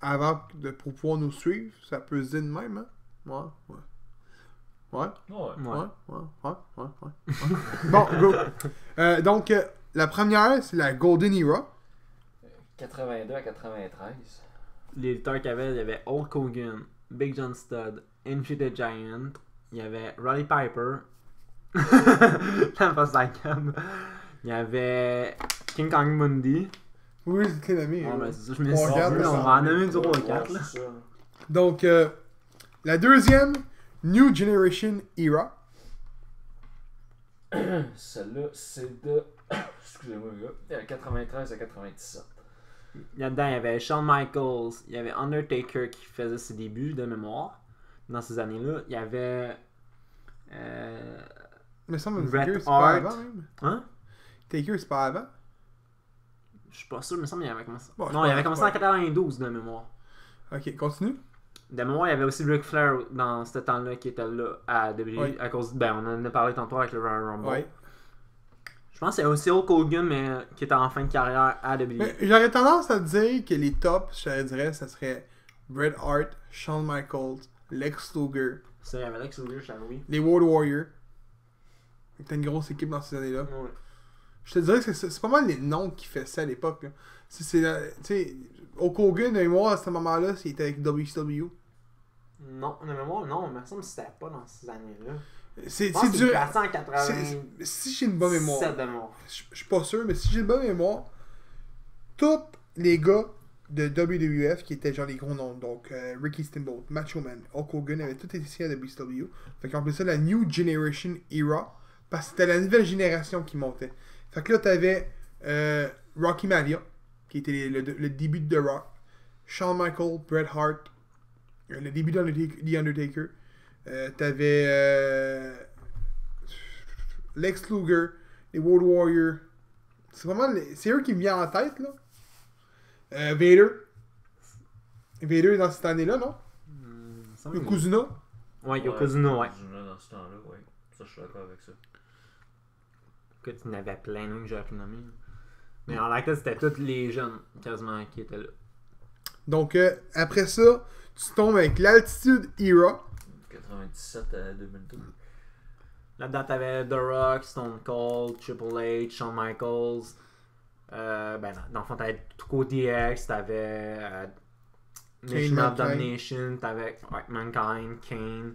pour pouvoir nous suivre, ça peut se dire de même, hein? Ouais. Bon, go. Donc, la première, c'est la Golden Era. 82 à 93. Les lutteurs qu'il y avait Hulk Hogan, Big John Studd, Andre the Giant, il y avait Roddy Piper, il y avait King Kong Bundy. Oui, c'est l'ami. Ah, ben, c'est ça, je me On suis regarde dit, ça. on va en nommer 0 à 4. Là. Donc, la deuxième, New Generation Era. Celle-là, c'est de. Excusez-moi, les gars. 93 à 97. Là-dedans, il y avait Shawn Michaels, il y avait Undertaker qui faisait ses débuts de mémoire dans ces années-là. Il y avait. Mais ça me Bret Taker, c'est pas Hart. avant, même. Hein? Taker, c'est pas avant. Je suis pas sûr, mais il me semble qu'il avait commencé. Bon, Non, il avait commencé en 92 de mémoire. Ok, continue. De mémoire, il y avait aussi Ric Flair dans ce temps-là qui était là à WWE Oui. à cause. Ben, on en a parlé tantôt avec le Royal Rumble. Ouais. Je pense qu'il y a aussi Hulk Hogan, mais qui était en fin de carrière à WWE. Mais j'aurais tendance à dire que les tops, je dirais, ça serait Bret Hart, Shawn Michaels, Lex Luger, Ça, il y avait Lex Luger, je savais, oui. les World Warriors. C'était une grosse équipe dans ces années-là. Ouais. Je te dirais que c'est pas mal les noms qui faisaient ça à l'époque. Là. Tu sais, Hulk Hogan, et moi, à ce moment-là, il était avec WCW. Non, de mémoire, non, il me semble que c'était pas dans ces années-là. C'est Je pense qu'il dur. est passé en 87 Si j'ai une bonne mémoire, de mémoire. je suis pas sûr, mais si j'ai une bonne mémoire, tous les gars de WWF qui étaient genre les gros noms, donc Ricky Steamboat, Macho Man, Hulk Hogan, avaient tous été ici à WCW. Fait qu'on appelait ça la New Generation Era, parce que c'était la nouvelle génération qui montait. Fait que là, t'avais Rocky Malia, qui était le début de The Rock, Shawn Michaels, Bret Hart, le début de The Undertaker. T'avais Lex Luger, les World Warriors. C'est vraiment c'est eux qui me viennent en tête là. Vader. Vader est dans cette année-là, non? Yokozuna. Ouais, Yokozuna, ouais. Yokozuna dans ce temps-là, ouais. Ça, je suis d'accord avec ça. Écoute, il y en avait plein de que j'aurais pu nommer. Mais en réalité, c'était tous les jeunes quasiment qui étaient là. Donc après ça, tu tombes avec l'Altitude Era. 97 à 2002. Là-dedans, t'avais The Rock, Stone Cold, Triple H, Shawn Michaels. Ben, dans le fond, t'avais Tuco DX, t'avais Nation of Mankind. Domination, t'avais Mankind, Kane,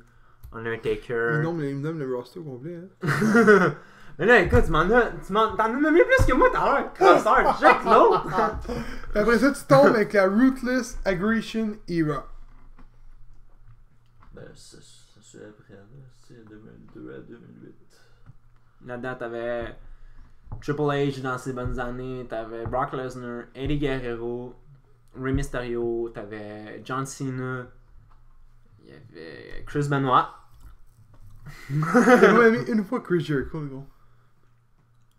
Undertaker. Il me donne le roster complet. Hein. Mais là, écoute, t'en as nommé plus que moi, t'as l'air crosseur, check l'autre! Puis après ça, tu tombes avec la Ruthless Aggression Era. Ben, c'est après, là. C'est 2002 à 2008. Là-dedans, t'avais Triple H dans ses bonnes années, t'avais Brock Lesnar, Eddie Guerrero, Rey Mysterio, t'avais John Cena, il y avait Chris Benoit. J'ai pas aimé une fois Chris Jericho, le gros.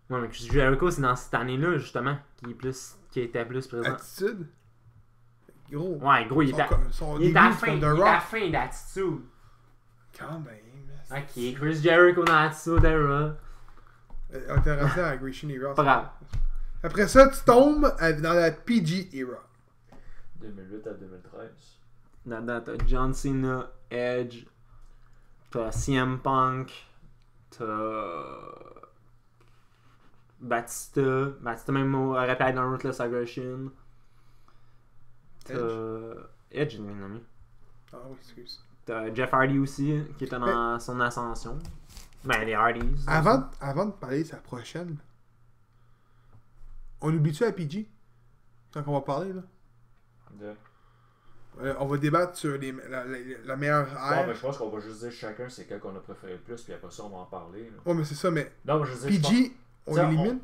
Ouais, mais Chris Jericho, c'est dans cette année-là, justement, qui était plus présent. Attitude. Gros. Ouais, gros, il était Son il était à la début, fin, son il The était à la Rock. fin d'Attitude. Quand même. Ok, Chris Jericho dans Attitude Era. On était rendu à Aggression Era. Pas grave. Après ça, tu tombes dans la PG Era. 2008 à 2013. Là-dedans, t'as John Cena, Edge, t'as CM Punk, t'as Batista. Batista même aurait pu être dans Ruthless Aggression. T'as Edge, il est nommé. Ah oui, excuse. T'as Jeff Hardy aussi, qui était dans son ascension. Ben, les Hardys. Avant de parler de sa prochaine, on oublie-tu la PG? Quand on va parler, là? On va débattre sur la meilleure Ouais, ère. mais je pense qu'on va juste dire chacun c'est quel qu'on a préféré le plus, puis après ça on va en parler. Là. Ouais, mais c'est ça, mais Non, mais je veux dire, je PG, on Tiens, l'élimine?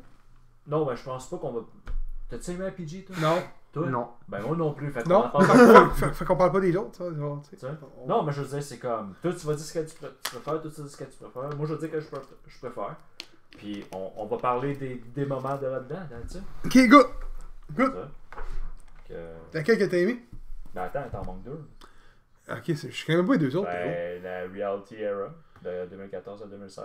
Non, ben je pense pas qu'on va. T'as-tu aimé la PG, toi? Non. Toi? Non. Ben moi non plus. Fait qu'on Non? en parle. Fait qu'on parle pas des autres, ça. Genre, tu sais. Tu sais? Non, mais je veux dire, c'est comme. Toi, tu vas dire ce que tu préfères, toi, tu dis ce que tu préfères. Moi, je veux dire que je préfère. Puis, on va parler des moments de là-dedans, tu sais. Ok, good. Good. Ça. Que... Laquelle que t'as aimé? Ben, attends, t'en manques deux. Ok, je suis quand même pas les deux autres. gros. Ben, la Reality Era, de 2014 à 2016.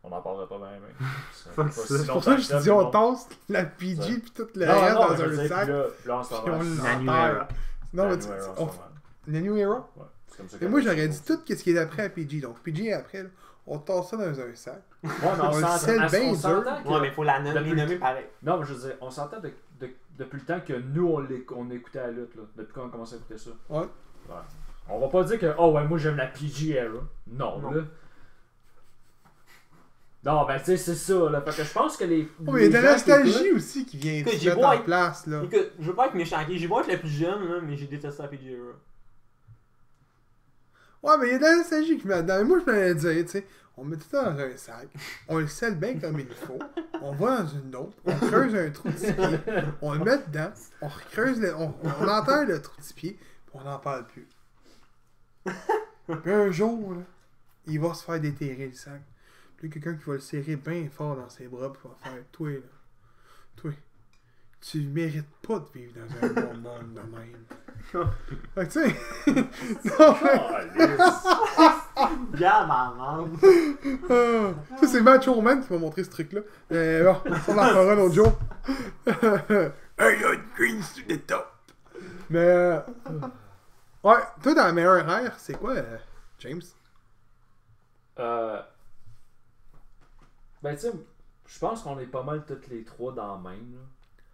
On en parlera pas bien, mais. Fuck ça. C'est pour ça que je te dis, on tasse la PG pis tout le Non, reste non, dans mais je veux un dire, sac. puis là, en ce Puis on moment. La New l'enterre. Era. Non, la mais New tu. Era, en ce moment. La New Era? Ouais, c'est comme ça Et qu'elle moi, est. j'aurais dit tout ce qui est après à PG. Donc, PG après, là, on tasse ça dans un sac. Ouais, mais On le scelle bien on dur. s'entend que. Ouais, mais faut la Depuis- les nommer pareil. Non, mais je veux dire, on s'entend depuis le temps que nous, on écoutait la lutte, là. Depuis qu'on a commencé à écouter ça. Ouais. Ouais. On va pas dire que, oh ouais, moi j'aime la PG era. Non, Non. là. Non, ben tu sais, c'est ça, là. Fait que je pense que les. Oh, mais il y a de les la gens qui écoutent- nostalgie aussi qui vient Écoute, se j'ai mettre beau en être- place, là. Écoute, je veux pas être méchant, ok? J'ai beau être la plus jeune, là, mais j'ai détesté la PG Era. Ouais, mais il y a de la nostalgie qui met dedans. Moi, je me dire, tu sais, on met tout ça dans un sac, on le scelle bien comme il faut, on va dans une autre, on creuse un trou de 6 pieds, on le met dedans, on recreuse, on enterre le trou de 6 pieds, puis on n'en parle plus. Puis un jour, là, il va se faire déterrer le sac. Puis quelqu'un qui va le serrer bien fort dans ses bras, puis va faire, toi, là, toi, tu mérites pas de vivre dans un bon monde de même. Fait que tu sais, non, mais- Regarde ma maman. Ah, ça, c'est Macho Man qui m'a montré ce truc-là. Bon, on en fera l'autre jour. Hey, yo, green to the top. Mais, ouais, toi, dans la meilleure ère, c'est quoi, James? Ben tu sais, je pense qu'on est pas mal toutes les trois dans la même, là.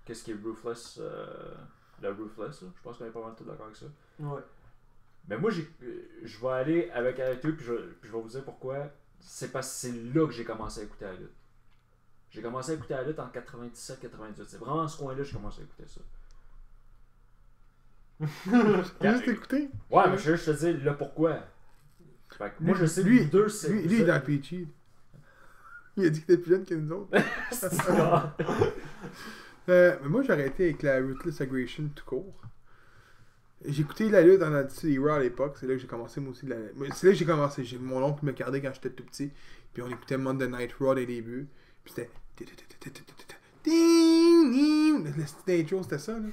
Qu'est-ce qui est Ruthless, le Ruthless, là. Je pense qu'on est pas mal tous d'accord avec ça. Ouais. Mais moi, je vais aller avec eux, puis je vais vous dire pourquoi. C'est parce que c'est là que j'ai commencé à écouter la lutte. J'ai commencé à écouter la lutte en 97-98. C'est vraiment à ce coin-là que j'ai commencé à écouter ça. T'as juste écouté? Ouais, mais je te dis le pourquoi. Fait que moi, je sais que lui, les deux, c'est. lui, il est dans PG. Il a dit qu'il était plus jeune que nous autres. Mais moi, j'ai arrêté avec la Ruthless Aggression tout court. J'ai écouté la lutte dans la Era à l'époque. C'est là que j'ai commencé, moi aussi. C'est là que j'ai commencé. J'ai mon oncle me regardait quand j'étais tout petit. Puis on écoutait Monday Night Raw dès le début. Puis c'était. Le style intro, c'était ça, là.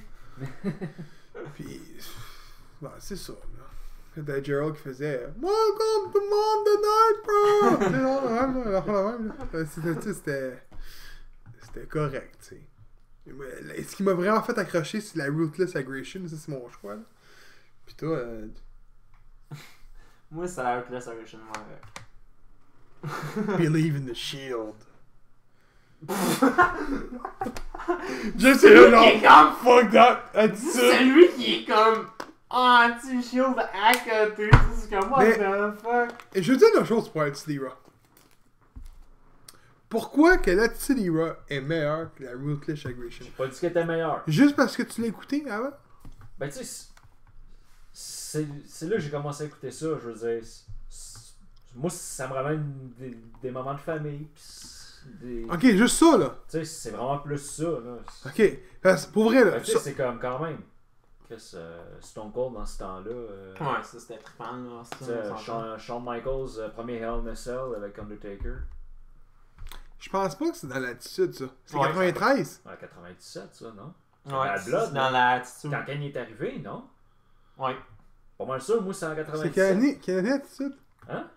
Puis. Bah, c'est ça, là. C'était Gerald qui faisait Welcome to Monday Night Raw! Tu sais, non, la même, là. C'était correct, tu sais. Ce qui m'a vraiment fait accrocher, c'est la Ruthless Aggression. Ça, c'est mon choix, là. Pis toi, Moi, c'est la Ruthless Aggression, ouais. Believe in the Shield. Je sais là, non, fuck that, elle dit ça. C'est lui qui est comme anti-shield à côté. C'est comme what Mais- the fuck. Et je veux dire une chose pour Attitude Era. Pourquoi que l'Attitude Era est meilleure que la Ruthless Aggression? J'ai pas dit qu'elle était meilleure. Juste parce que tu l'as écouté avant? Ben, tu sais, c'est là que j'ai commencé à écouter ça. Je veux dire, moi, ça me ramène des moments de famille. Pis des. Ok, juste ça, là. Tu sais, c'est vraiment plus ça, là. Ok. Parce que pour vrai, là. Ben, tu sais, ça- c'est comme quand même. Chris, Stone Cold dans ce temps-là. Ouais, ça c'était trippant, là. Tu sais, Shawn Michaels, premier Hell in a Cell avec Undertaker. Je pense pas que c'est dans l'attitude, ça. C'est Ouais, 93. En 97, ça, non? Ouais, Bad c'est Blood, dans l'attitude. Quand Kane est arrivé, non? Ouais. Pas mal sûr, moi, c'est en C'est 97. quelle année attitude? Hein?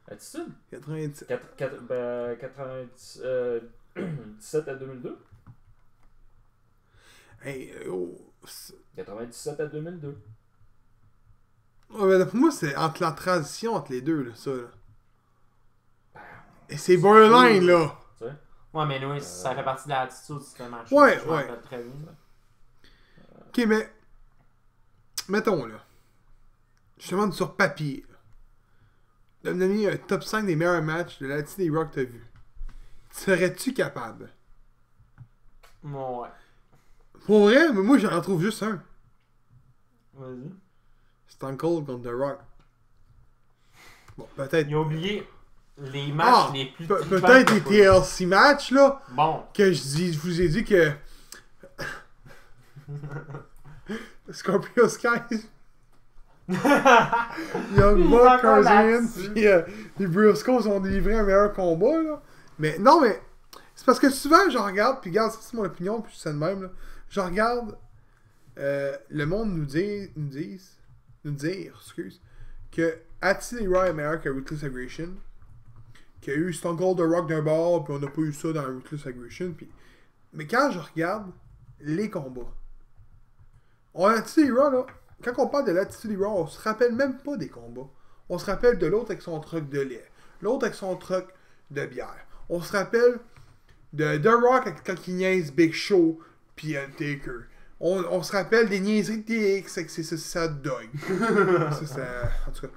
Attitude? 97. 97 à 2002? Hey, oh. 97 à 2002. Ouais, ben, pour moi, c'est entre la transition entre les deux, là, ça, là. Ben, Et c'est borderline, là. tu sais? Ouais, mais oui, ça fait partie de l'attitude, ce match. Ouais, Je m'en ouais. rappelle très bien. Ok, mais. Mettons, là. Je te demande sur papier, là, de me donner un top 5 des meilleurs matchs de l'attitude des Rock que t'as vu. Serais-tu capable? Ouais. Pour vrai, mais moi, j'en trouve juste un. Vas-y. Stone Cold contre The Rock. Bon, peut-être. Il a oublié les matchs Ah, les plus peut-être trippants les qu'il a pas eu. TLC matchs, là. Bon. Que je vous ai dit que. Scorpio Sky. Young Il est Buck, encore Kazarian, là-dessus. puis les Briscoes ont délivré un meilleur combat, là. Mais non, mais. C'est parce que souvent, je regarde, puis regarde, ça c'est mon opinion, puis c'est de même, là. Je regarde le monde nous dire, excuse, que Attitude Era est meilleur que Ruthless Aggression. Qu'il y a eu Stone Cold The Rock d'un bord, puis on n'a pas eu ça dans Ruthless Aggression. Puis... Mais quand je regarde les combats, Attitude Era, là, quand on parle de l'Attitude Era, on se rappelle même pas des combats. On se rappelle de l'autre avec son truck de lait, l'autre avec son truck de bière. On se rappelle de The Rock quand il niaise Big Show, puis Taker. On se rappelle des niaiseries de TX avec ses hot dogs. En tout cas.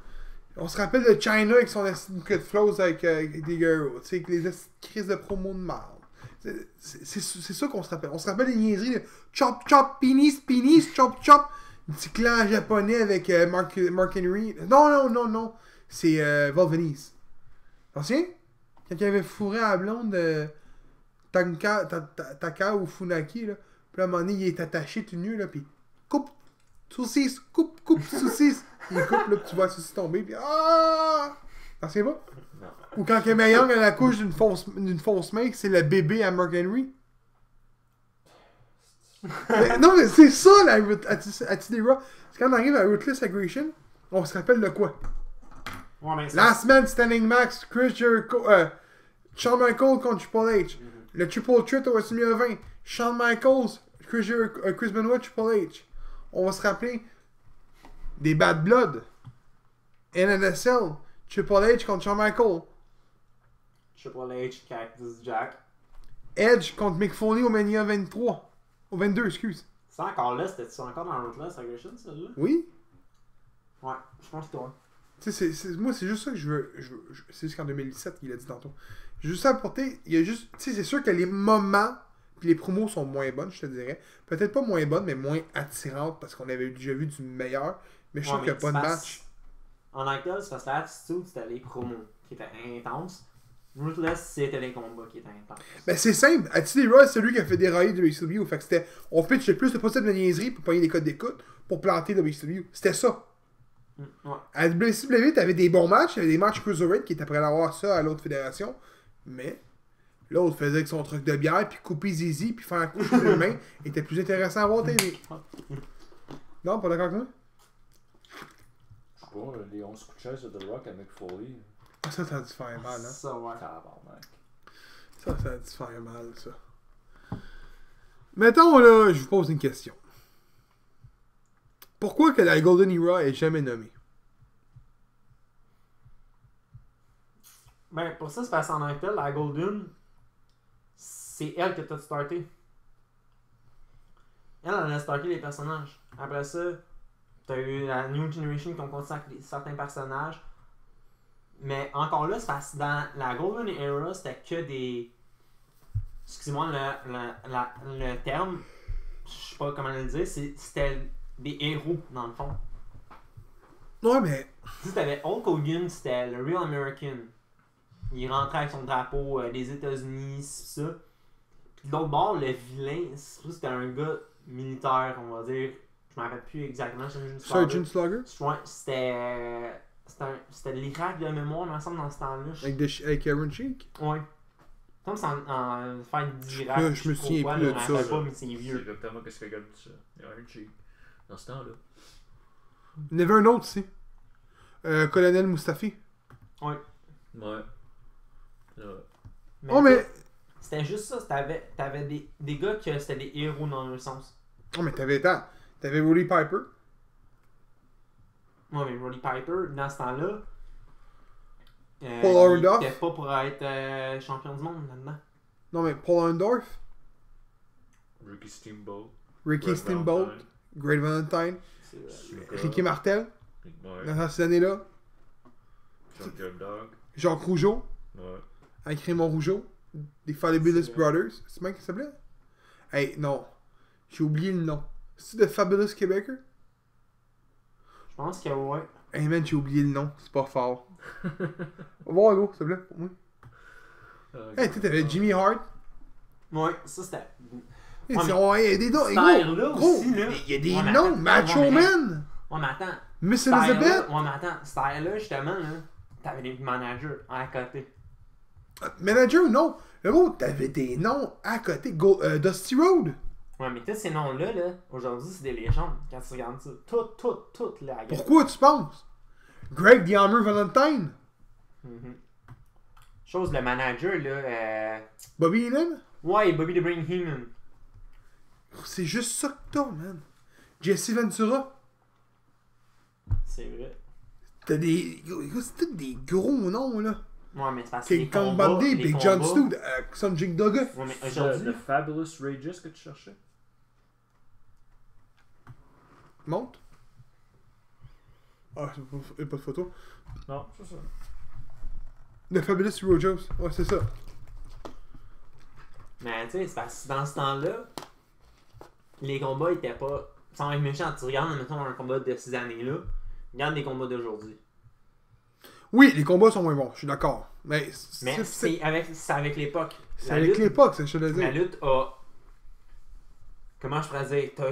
On se rappelle de China avec son cut flows avec des girls. Tu sais, avec les crises de promo de marde. C'est ça qu'on se rappelle. On se rappelle des niaiseries de chop chop, penis, chop chop. Un petit clan japonais avec Mark Henry. Non. C'est Volvenice. T'en quand il avait fourré à la blonde de Taka ou Funaki, là. Puis à un moment donné, il est attaché tout nu, là, puis coupe, saucisse, coupe, saucisse. Il coupe, là, puis tu vois la saucisse tomber, puis ah! T'en sais pas? Non. Ou quand May Young a la couche d'une fausse main, c'est le bébé à Mark Henry. Non, mais c'est ça, la Attitude Era. C'est quand on arrive à Ruthless Aggression, on se rappelle de quoi? Ouais, mais Last Man Standing Max, Chris Jericho, Shawn Michaels contre Triple H. Le Triple Threat au WrestleMania 20. Shawn Michaels, Chris Benoit, Triple H. On va se rappeler des Bad Blood. NNSL, Triple H contre Shawn Michaels. Triple H, Cactus Jack. Edge contre Mick Foley au Mania 23. Au 22, excuse. C'est encore là, c'était-tu encore dans Ruthless Aggression, celle-là? Oui. Ouais, je pense que toi. Tu sais, moi, c'est juste ça que je veux. C'est jusqu'en 2017 qu'il a dit tantôt. J'ai juste à apporter. Il y a juste. Tu sais, c'est sûr que les moments puis les promos sont moins bonnes, je te dirais. Peut-être pas moins bonnes, mais moins attirantes parce qu'on avait déjà vu du meilleur. Mais je trouve qu'il n'y a pas de match. En actuel, c'est parce que l'attitude, c'était les promos qui étaient intenses. Ruthless, c'était les combats qui étaient intenses. Ben, c'est simple. Attitude Era, c'est lui qui a fait dérailler WCW. Fait que c'était. On pitchait plus de possible de niaiserie pour payer des codes d'écoute pour planter WCW. C'était ça. Ouais. À WCW, t'avais des bons matchs, t'avais des matchs Cruiserweight qui étaient prêts à avoir ça à l'autre fédération, mais l'autre faisait avec son truc de bière, puis couper zizi, puis faire un coup sur les mains, était plus intéressant à voir TV. Non, pas d'accord avec moi? Je sais pas, les 11 coups de chaise de The Rock avec Foley. Ah, ça a dû faire mal, hein? Ça, ouais. Tabarnak. Ça a dû faire mal, ça. Mettons, là, je vous pose une question. Pourquoi que la Golden Era est jamais nommée? Ben, pour ça, c'est parce qu'en actuel, la Golden, c'est elle qui a tout starté. Elle a starté les personnages. Après ça, t'as eu la New Generation qui ont continué avec certains personnages. Mais encore là, c'est parce que dans la Golden Era, c'était que des... Excusez-moi le terme, je sais pas comment le dire, c'était des héros, dans le fond. Ouais, mais. Si t'avais Hulk Hogan, c'était le Real American. il rentrait avec son drapeau des États-Unis, ça. Puis de l'autre bord, le vilain, c'était un gars militaire, on va dire. Je me rappelle plus exactement. Sergeant Slugger? Ouais, c'était de l'Irak de mémoire, il me semble, dans ce temps-là. Avec Aaron Sheik? Ouais. Comme c'est en fête d'Irak. Je me souviens plus de ça. Je me rappelle pas, mais c'est C'est vieux. exactement ce que Gab dit ça. Il y a un cheap. Dans ce temps-là. Il y en avait un autre aussi. Colonel Mustafi. Ouais. Ouais. Oh, mais. C'était juste ça. T'avais des gars que c'était des héros dans un sens. Oh, mais t'avais Roddy Piper. Ouais, mais Roddy Piper, dans ce temps-là, Paul Orndorff. il était pas pour être champion du monde là-dedans. Non, mais Paul Orndorff. Ricky Steamboat. Ricky Greg Steamboat. Valentine. Great Valentine. Suka. Ricky Martel. Ouais. Dans ces années-là. Junkyard Dog. Jacques Rougeau. Ouais. Avec Raymond Rougeau. Des Fabulous C'est Brothers. C'est comment qu'il s'appelait? Hey, non. J'ai oublié le nom. C'est The Fabulous Québécois? Je pense que ouais. Hey man, j'ai oublié le nom. C'est pas fort. Va voir, gros, s'il te plaît, pour moi. Hey, tu t'avais Jimmy Hart. Ouais, ça c'était. Hey, Ouais, il y a des noms. cette Gros, ère-là gros, aussi, là. il y a des Ouais, mais noms. attends, Macho ouais, mais- Man. Ouais, mais attends. Miss Cette ère-là- Elizabeth. Ouais, mais attends. Cette ère-là, justement, là, t'avais des managers à côté. Manager, non. Le gros, t'avais des noms à côté. Dusty Road. Ouais, mais tous ces noms-là, là, aujourd'hui, c'est des légendes quand tu regardes ça. Toutes les gars. Pourquoi tu penses? Greg The Hammer Valentine. Mhm. Chose, le manager, là. Bobby Heenan. Ouais, Bobby the Brain Heenan. C'est juste ça que t'as, man. Jesse Ventura. C'est vrai. T'as des. C'est tous des gros noms, là. Ouais, mais c'est parce que. King Kong Bundy, Big John Stu, Sanjay Dugga. Ouais, mais C'est aujourd'hui. le Fabulous Rages que tu cherchais? Monte. Ah, c'est pas de photo. Non, c'est ça. The Fabulous Rojos. Ouais, c'est ça. Mais tu sais, c'est parce que dans ce temps-là, les combats étaient pas. Sans être méchant, tu regardes, mettons, un combat de ces années-là, regarde les combats d'aujourd'hui. Oui, les combats sont moins bons, je suis d'accord. Mais C'est avec l'époque. c'est La avec lutte- l'époque, ça, je te le La dis. lutte a. Comment je pourrais dire? T'as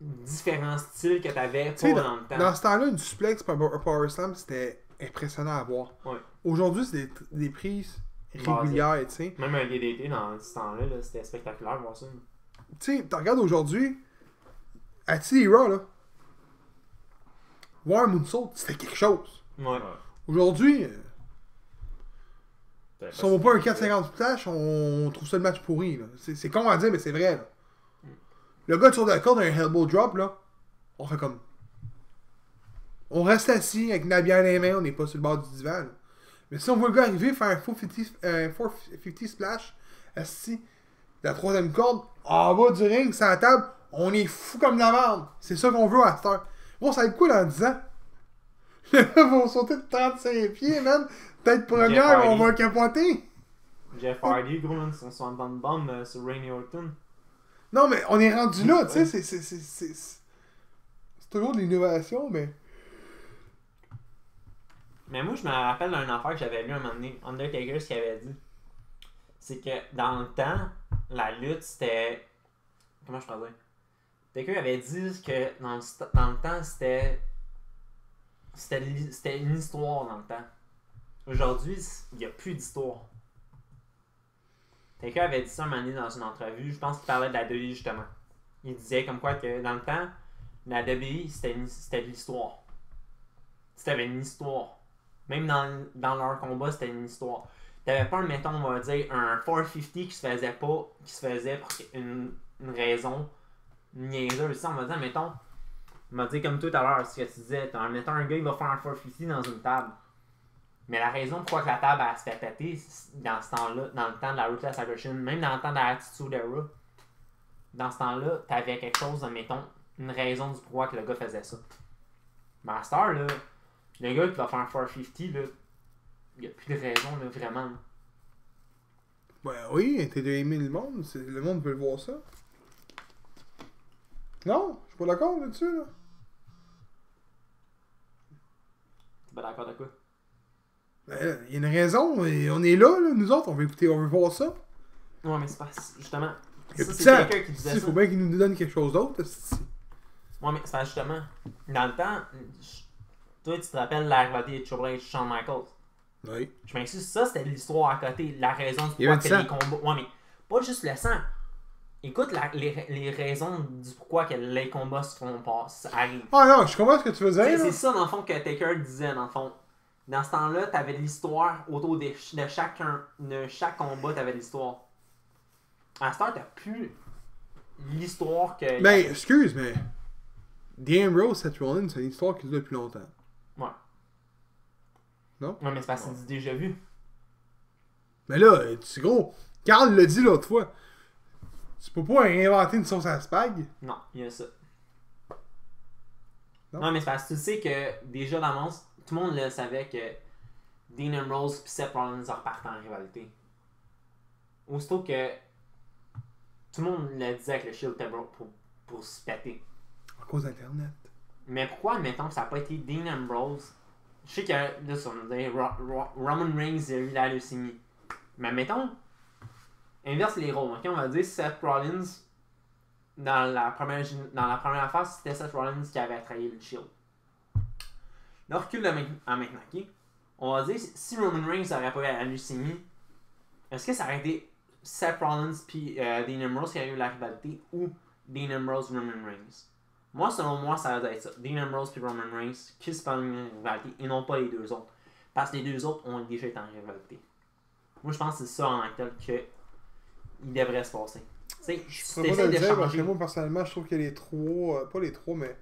différents styles que t'avais Tu sais, pas dans le temps. dans ce temps-là, une suplex par un Power Slam, c'était impressionnant à voir. Ouais. Aujourd'hui, c'est des prises régulières, tu sais. Même un DDT dans ce temps-là, là, c'était spectaculaire de voir ça. Tu sais, tu regardes aujourd'hui, à Raw, là, voir un moonsault, c'était quelque chose. Ouais. Aujourd'hui, si on voit pas un 4,50 splash, on trouve ça le match pourri. Là. C'est con à dire, mais c'est vrai. Là. Le gars sur la corde, un elbow drop, là, on fait comme. On reste assis avec la bière dans les mains, on n'est pas sur le bord du divan. Là. Mais si on voit le gars arriver, faire un 450 splash, assis, de la troisième corde, en bas du ring, sur la table, on est fou comme de la merde. C'est ça qu'on veut à cette heure. Bon, ça va être quoi dans 10 ans? Les gars vont sauter de 35 pieds, man. Peut-être première, on va capoter. Jeff Hardy, gros, man, son 60 bombe sur Randy Orton. Non, mais on est rendu là, tu sais, c'est toujours de l'innovation, mais... Mais moi, je me rappelle d'un affaire que j'avais lu un moment donné, Undertaker, ce qu'il avait dit. C'est que dans le temps, la lutte, c'était. Comment je peux dire? Taker avait dit que dans le temps, c'était une histoire dans le temps. Aujourd'hui, il n'y a plus d'histoire. Taker avait dit ça un moment donné dans une entrevue, je pense qu'il parlait de la WWE justement. Il disait comme quoi que dans le temps, la WWE, c'était de l'histoire. C'était une histoire. Même dans leur combat, c'était une histoire. T'avais pas, mettons, on va dire, un 450 qui se faisait pour une raison niaiseuse. On va dire, mettons, on va dire comme tout à l'heure, ce que tu disais, mettons un gars, il va faire un 450 dans une table. Mais la raison pourquoi que la table elle se fait péter dans ce temps-là, dans le temps de la Ruthless Aggression, même dans le temps de la Attitude Era, dans ce temps-là, t'avais quelque chose, mettons, une raison du pourquoi que le gars faisait ça. Mais à cette heure, là, le gars qui va faire un 450, là, il n'y a plus de raison, là, vraiment. Ben oui, t'es de aimer le monde, le monde veut le voir ça. Non, je suis pas d'accord là-dessus, là. T'es pas d'accord de quoi? Il y a une raison, et on est là, nous autres, on veut écouter, on veut voir ça. Ouais, mais c'est pas. Justement. Il y a Ça, plus c'est de quelqu'un qui disait Il ça. faut bien qu'il nous donne quelque chose d'autre. Ouais, mais c'est pas justement. Dans le temps, toi, tu te rappelles la rivalité de Triple H Shawn Michaels. Oui. Je m'excuse, ça c'était l'histoire à côté, la raison du Il y avait pourquoi que du les combats. Ouais, mais pas juste le sang. Écoute les raisons du pourquoi que les combats se font passer, arrivent. Ah non, je comprends ce que tu veux dire. C'est là. ça, dans le fond, que Taker disait, dans le fond. Dans ce temps-là, t'avais l'histoire autour de chaque combat, t'avais l'histoire. À cette heure, t'as plus l'histoire que. Ben, excuse, mais. The Ambrose, Seth Rollins, c'est une histoire qui dure depuis longtemps. Ouais. Non? Ouais, mais c'est parce que c'est du déjà vu. Mais là, c'est gros. Carl l'a dit l'autre fois. Tu peux pas réinventer une sauce à spag. Non, il y a ça. Non. Non, mais c'est parce que tu sais que déjà d'avance, tout le monde le savait que Dean Ambrose et Seth Rollins repartent en rivalité. Aussitôt que tout le monde le disait avec le Shield était pour se péter. À cause d'Internet. Mais pourquoi, admettons que ça n'a pas été Dean Ambrose? Je sais que là, ça on va dire Roman Reigns a eu la leucémie. Mais mettons, inverse les rôles. Okay? On va dire Seth Rollins, dans la première phase, c'était Seth Rollins qui avait trahi le Shield. Là, recule à maintenant. Okay? On va dire, si Roman Reigns n'aurait pas eu la leucémie, est-ce que ça aurait été Seth Rollins puis Dean Ambrose qui aurait eu la rivalité ou Dean Ambrose Roman Reigns? Moi, selon moi, ça va être ça. Dean Ambrose puis Roman Reigns qui se parlent une rivalité et non pas les deux autres. Parce que les deux autres ont déjà été en rivalité. Moi, je pense que c'est ça en tant que tel qu'il devrait se passer. Je pourrais pas te le dire parce que moi, personnellement, je trouve que les trois, pas les trois, mais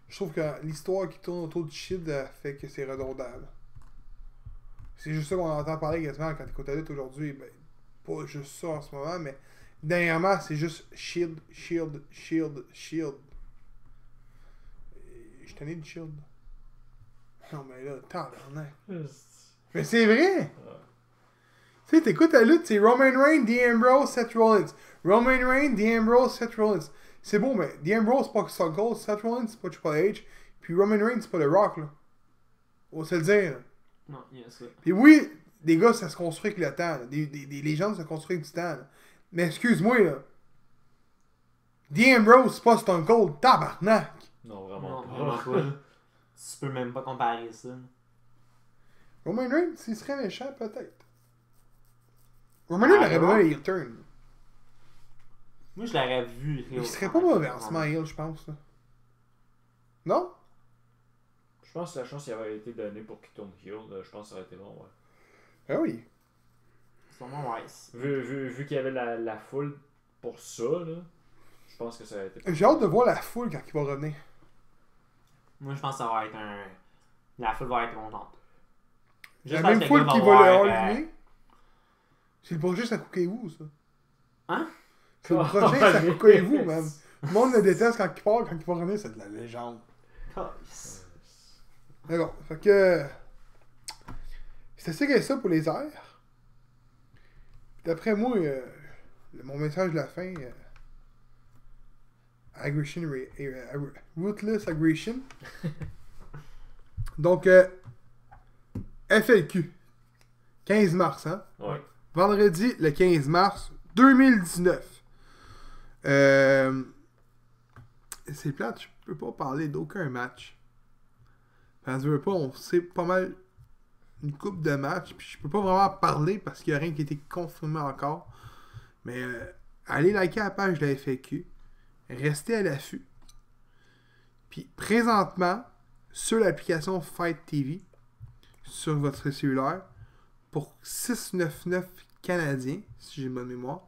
je trouve que l'histoire qui tourne autour du Shield fait que c'est redondant. C'est juste ça qu'on entend parler quasiment quand t'écoutes la lutte aujourd'hui. Ben, pas juste ça en ce moment, mais dernièrement, c'est juste Shield, Shield, Shield, Shield. Je tenais du Shield. Non, mais là, tabarnak. Mais c'est vrai! Tu sais, t'écoutes la lutte, c'est Roman Reigns, The Ambrose, Seth Rollins. Roman Reigns, The Ambrose, Seth Rollins. C'est beau, mais The Ambrose, c'est pas Stone Cold, Seth Rollins, c'est pas Triple H. Puis Roman Reigns, c'est pas The Rock, là. On va se le dire, là. Non, il y a ça. Puis oui, des gars, ça se construit avec le temps. Là. Des légendes, ça se construit avec du temps. Là. Mais excuse-moi, là. The Ambrose, c'est pas Stone Cold, tabarnak! Non, vraiment Non, pas. vraiment pas. Tu peux même pas comparer ça. Roman Reigns, s'il serait méchant, peut-être. Roman Reigns aurait besoin de turn. Moi, je l'aurais vu. Il serait pas mauvais en Smile, je pense. Là. Non? Je pense que la chance qui avait été donnée pour qu'il tourne heel, je pense que ça aurait été bon, ouais. Ah oui. Sûrement, ouais. Vu qu'il y avait la foule pour ça, là, je pense que ça aurait été. J'ai hâte de voir la foule quand il va revenir. Moi, je pense que ça va être un. La foule va être contente. J'ai la même foule qui va le allumer. C'est le projet Sakukewu, ça. Hein? C'est le projet Sakukewu, man. Le monde le déteste quand il part, quand il va revenir, c'est de la légende. D'accord, fait que. C'est ça que ça pour les airs. D'après moi, mon message de la fin. Aggression, Ruthless Aggression. Donc, FLQ. 15 mars, hein? Ouais. Vendredi, le 15 mars 2019. C'est plate, je peux pas parler d'aucun match. Parce que pas, on sait pas mal une coupe de matchs, puis je peux pas vraiment parler parce qu'il n'y a rien qui a été confirmé encore. Mais allez liker la page de la FAQ. Restez à l'affût. Puis présentement, sur l'application Fight TV, sur votre cellulaire, pour 6,99 canadiens, si j'ai bonne mémoire,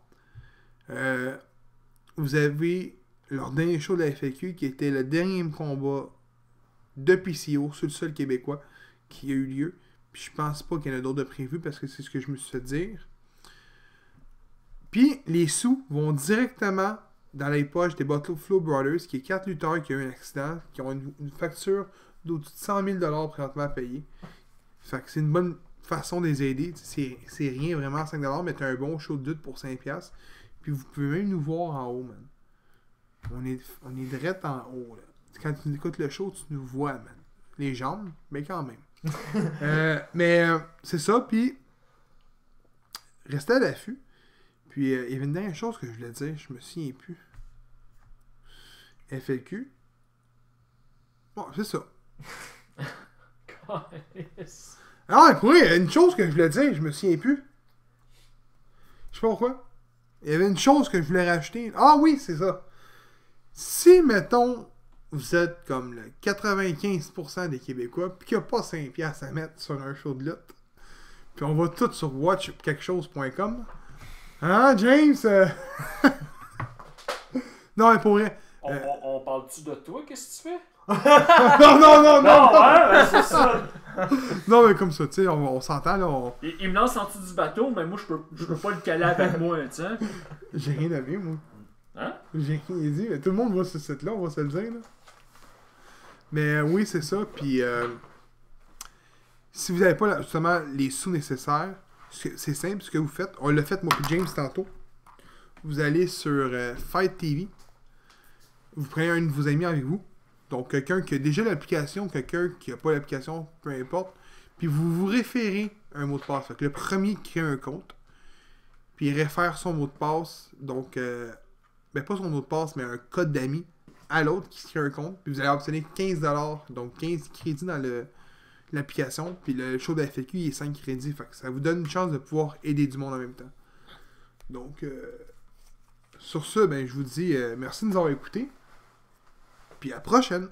vous avez leur dernier show de la FAQ qui était le dernier combat de PCO sur le sol québécois qui a eu lieu. Puis je pense pas qu'il y en a d'autres de prévus parce que c'est ce que je me suis fait dire. Puis les sous vont directement dans les poches des Butterfly Brothers, qui est 4 lutteurs qui ont eu un accident, qui ont une facture d'au-dessus de 100 000 présentement à payer. Fait que c'est une bonne façon de les aider. C'est rien vraiment, 5 mais t'as un bon show de lutte pour 5$. Puis vous pouvez même nous voir en haut, man. On est direct en haut, là. Quand tu écoutes le show, tu nous vois, man. Les jambes, mais quand même. Mais c'est ça, puis restez à l'affût. Puis il y avait une dernière chose que je voulais dire, je me souviens plus. FLQ. Bon, c'est ça. Yes. Ah, oui, il y a une chose que je voulais dire, je me souviens plus. Je sais pas pourquoi. Il y avait une chose que je voulais rajouter. Ah oui, c'est ça. Si, mettons, vous êtes comme le 95% des Québécois, puis qu'il n'y a pas 5$ à mettre sur un show de lutte, puis on va tout sur watchquelquechose.com. Hein, James? Non, mais pour vrai. On parle-tu de toi? Qu'est-ce que tu fais? non! Ouais, c'est ça. Non, mais comme ça, tu sais, on s'entend, là. Il me lance en dessous du bateau, mais moi, je peux pas le caler avec moi, tu sais. J'ai rien à dire, moi. Hein? J'ai rien dit, mais tout le monde va sur ce site-là, on va se le dire, là. Mais oui, c'est ça, puis si vous n'avez pas justement les sous nécessaires, c'est simple, ce que vous faites, on l'a fait moi puis James tantôt, vous allez sur Fight TV, vous prenez un de vos amis avec vous, donc quelqu'un qui a déjà l'application, quelqu'un qui n'a pas l'application, peu importe, puis vous vous référez un mot de passe. Fait que le premier qui crée un compte, puis il réfère son mot de passe, donc ben pas son mot de passe, mais un code d'amis à l'autre qui se crée un compte, puis vous allez obtenir 15$, donc 15 crédits dans l'application, puis le show de la FAQ il est 5 crédits, fait que ça vous donne une chance de pouvoir aider du monde en même temps. Donc, sur ce, ben je vous dis merci de nous avoir écoutés, puis à la prochaine!